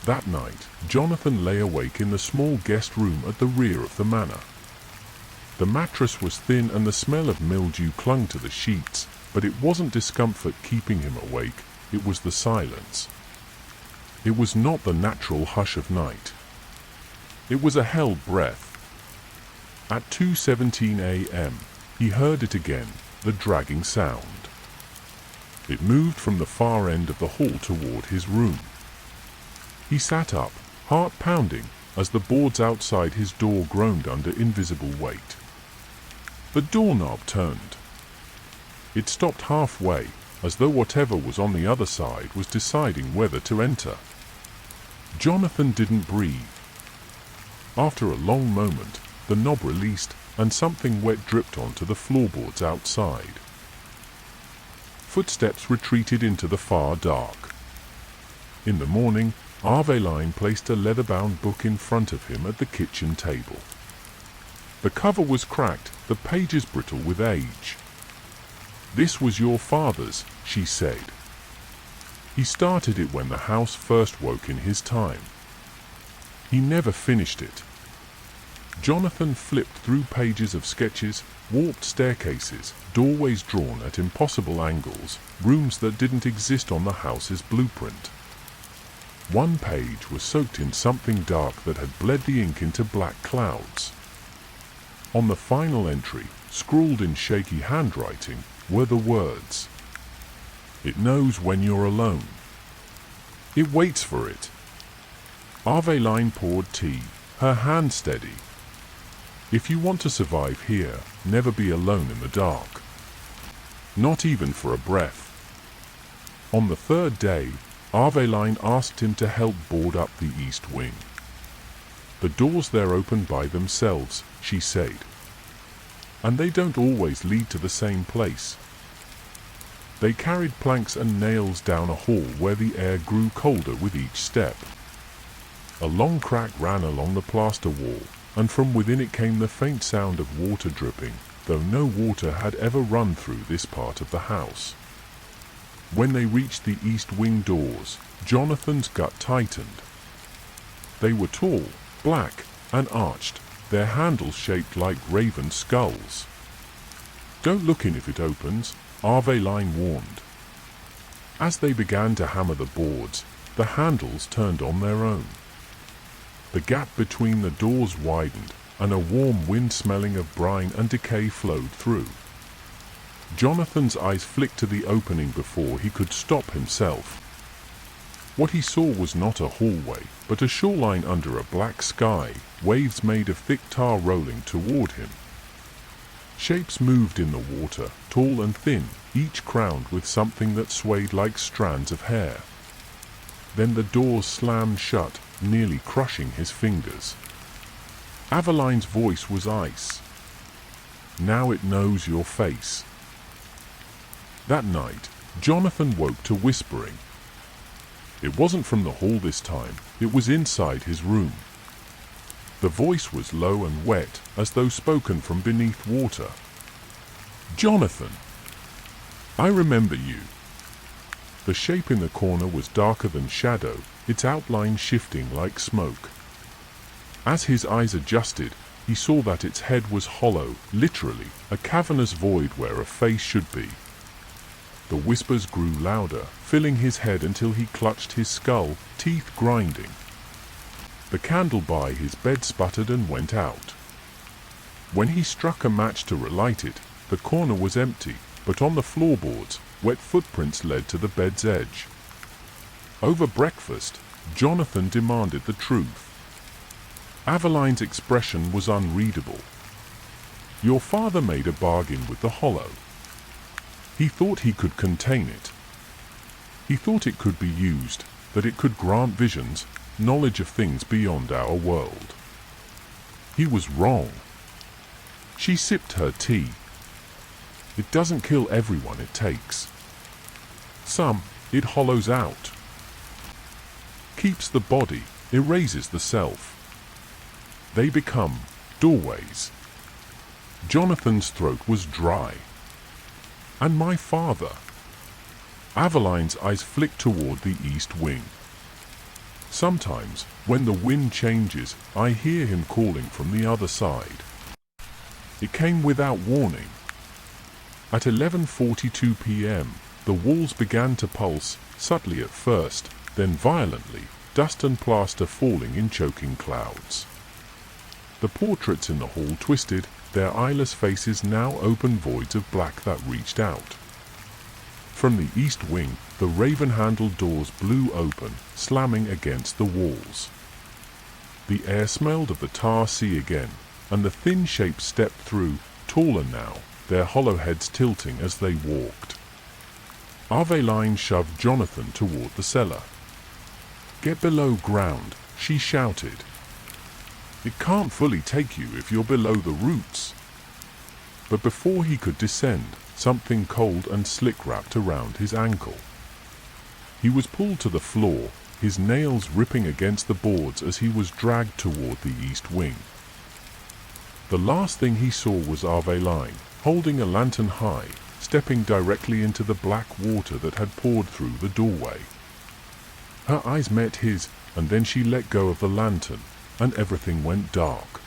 That night, Jonathan lay awake in the small guest room at the rear of the manor. The mattress was thin and the smell of mildew clung to the sheets, but it wasn't discomfort keeping him awake, it was the silence. It was not the natural hush of night. It was a held breath. At 2:17 a.m., he heard it again, the dragging sound. It moved from the far end of the hall toward his room. He sat up, heart pounding, as the boards outside his door groaned under invisible weight. The doorknob turned. It stopped halfway, as though whatever was on the other side was deciding whether to enter. Jonathan didn't breathe. After a long moment, the knob released, and something wet dripped onto the floorboards outside. Footsteps retreated into the far dark. In the morning, Aveline placed a leather-bound book in front of him at the kitchen table. The cover was cracked, the pages brittle with age. "This was your father's," she said. "He started it when the house first woke in his time. He never finished it." Jonathan flipped through pages of sketches, warped staircases, doorways drawn at impossible angles, rooms that didn't exist on the house's blueprint. One page was soaked in something dark that had bled the ink into black clouds. On the final entry, scrawled in shaky handwriting, were the words, "It knows when you're alone. It waits for it." Aveline poured tea, her hand steady. "If you want to survive here, never be alone in the dark. Not even for a breath." On the third day, Aveline asked him to help board up the east wing. "The doors there open by themselves," she said. "And they don't always lead to the same place." They carried planks and nails down a hall where the air grew colder with each step. A long crack ran along the plaster wall, and from within it came the faint sound of water dripping, though no water had ever run through this part of the house. When they reached the east wing doors, Jonathan's gut tightened. They were tall, black, and arched, their handles shaped like raven skulls. "Don't look in if it opens," Aveline warned. As they began to hammer the boards, the handles turned on their own. The gap between the doors widened, and a warm wind smelling of brine and decay flowed through. Jonathan's eyes flicked to the opening before he could stop himself. What he saw was not a hallway, but a shoreline under a black sky, waves made of thick tar rolling toward him. Shapes moved in the water, tall and thin, each crowned with something that swayed like strands of hair. Then the doors slammed shut, nearly crushing his fingers. Aveline's voice was ice. "Now it knows your face." That night, Jonathan woke to whispering. It wasn't from the hall this time, it was inside his room. The voice was low and wet, as though spoken from beneath water. "Jonathan, I remember you." The shape in the corner was darker than shadow, its outline shifting like smoke. As his eyes adjusted, he saw that its head was hollow, literally, a cavernous void where a face should be. The whispers grew louder, filling his head until he clutched his skull, teeth grinding. The candle by his bed sputtered and went out. When he struck a match to relight it, the corner was empty, but on the floorboards, wet footprints led to the bed's edge. Over breakfast, Jonathan demanded the truth. Aveline's expression was unreadable. "Your father made a bargain with the Hollow. He thought he could contain it. He thought it could be used, that it could grant visions, knowledge of things beyond our world. He was wrong." She sipped her tea. "It doesn't kill everyone it takes. Some, it hollows out. Keeps the body, erases the self. They become doorways." Jonathan's throat was dry. "And my father?" Aveline's eyes flicked toward the east wing. "Sometimes, when the wind changes, I hear him calling from the other side. It came without warning. At 11:42 p.m., the walls began to pulse, subtly at first, then violently, dust and plaster falling in choking clouds. The portraits in the hall twisted, their eyeless faces now open voids of black that reached out. From the east wing, the raven-handled doors blew open, slamming against the walls. The air smelled of the tar sea again, and the thin shapes stepped through, taller now, their hollow heads tilting as they walked. Aveline shoved Jonathan toward the cellar. "Get below ground," she shouted. "It can't fully take you if you're below the roots." But before he could descend, something cold and slick wrapped around his ankle. He was pulled to the floor, his nails ripping against the boards as he was dragged toward the east wing. The last thing he saw was Aveline, holding a lantern high, stepping directly into the black water that had poured through the doorway. Her eyes met his, and then she let go of the lantern, and everything went dark.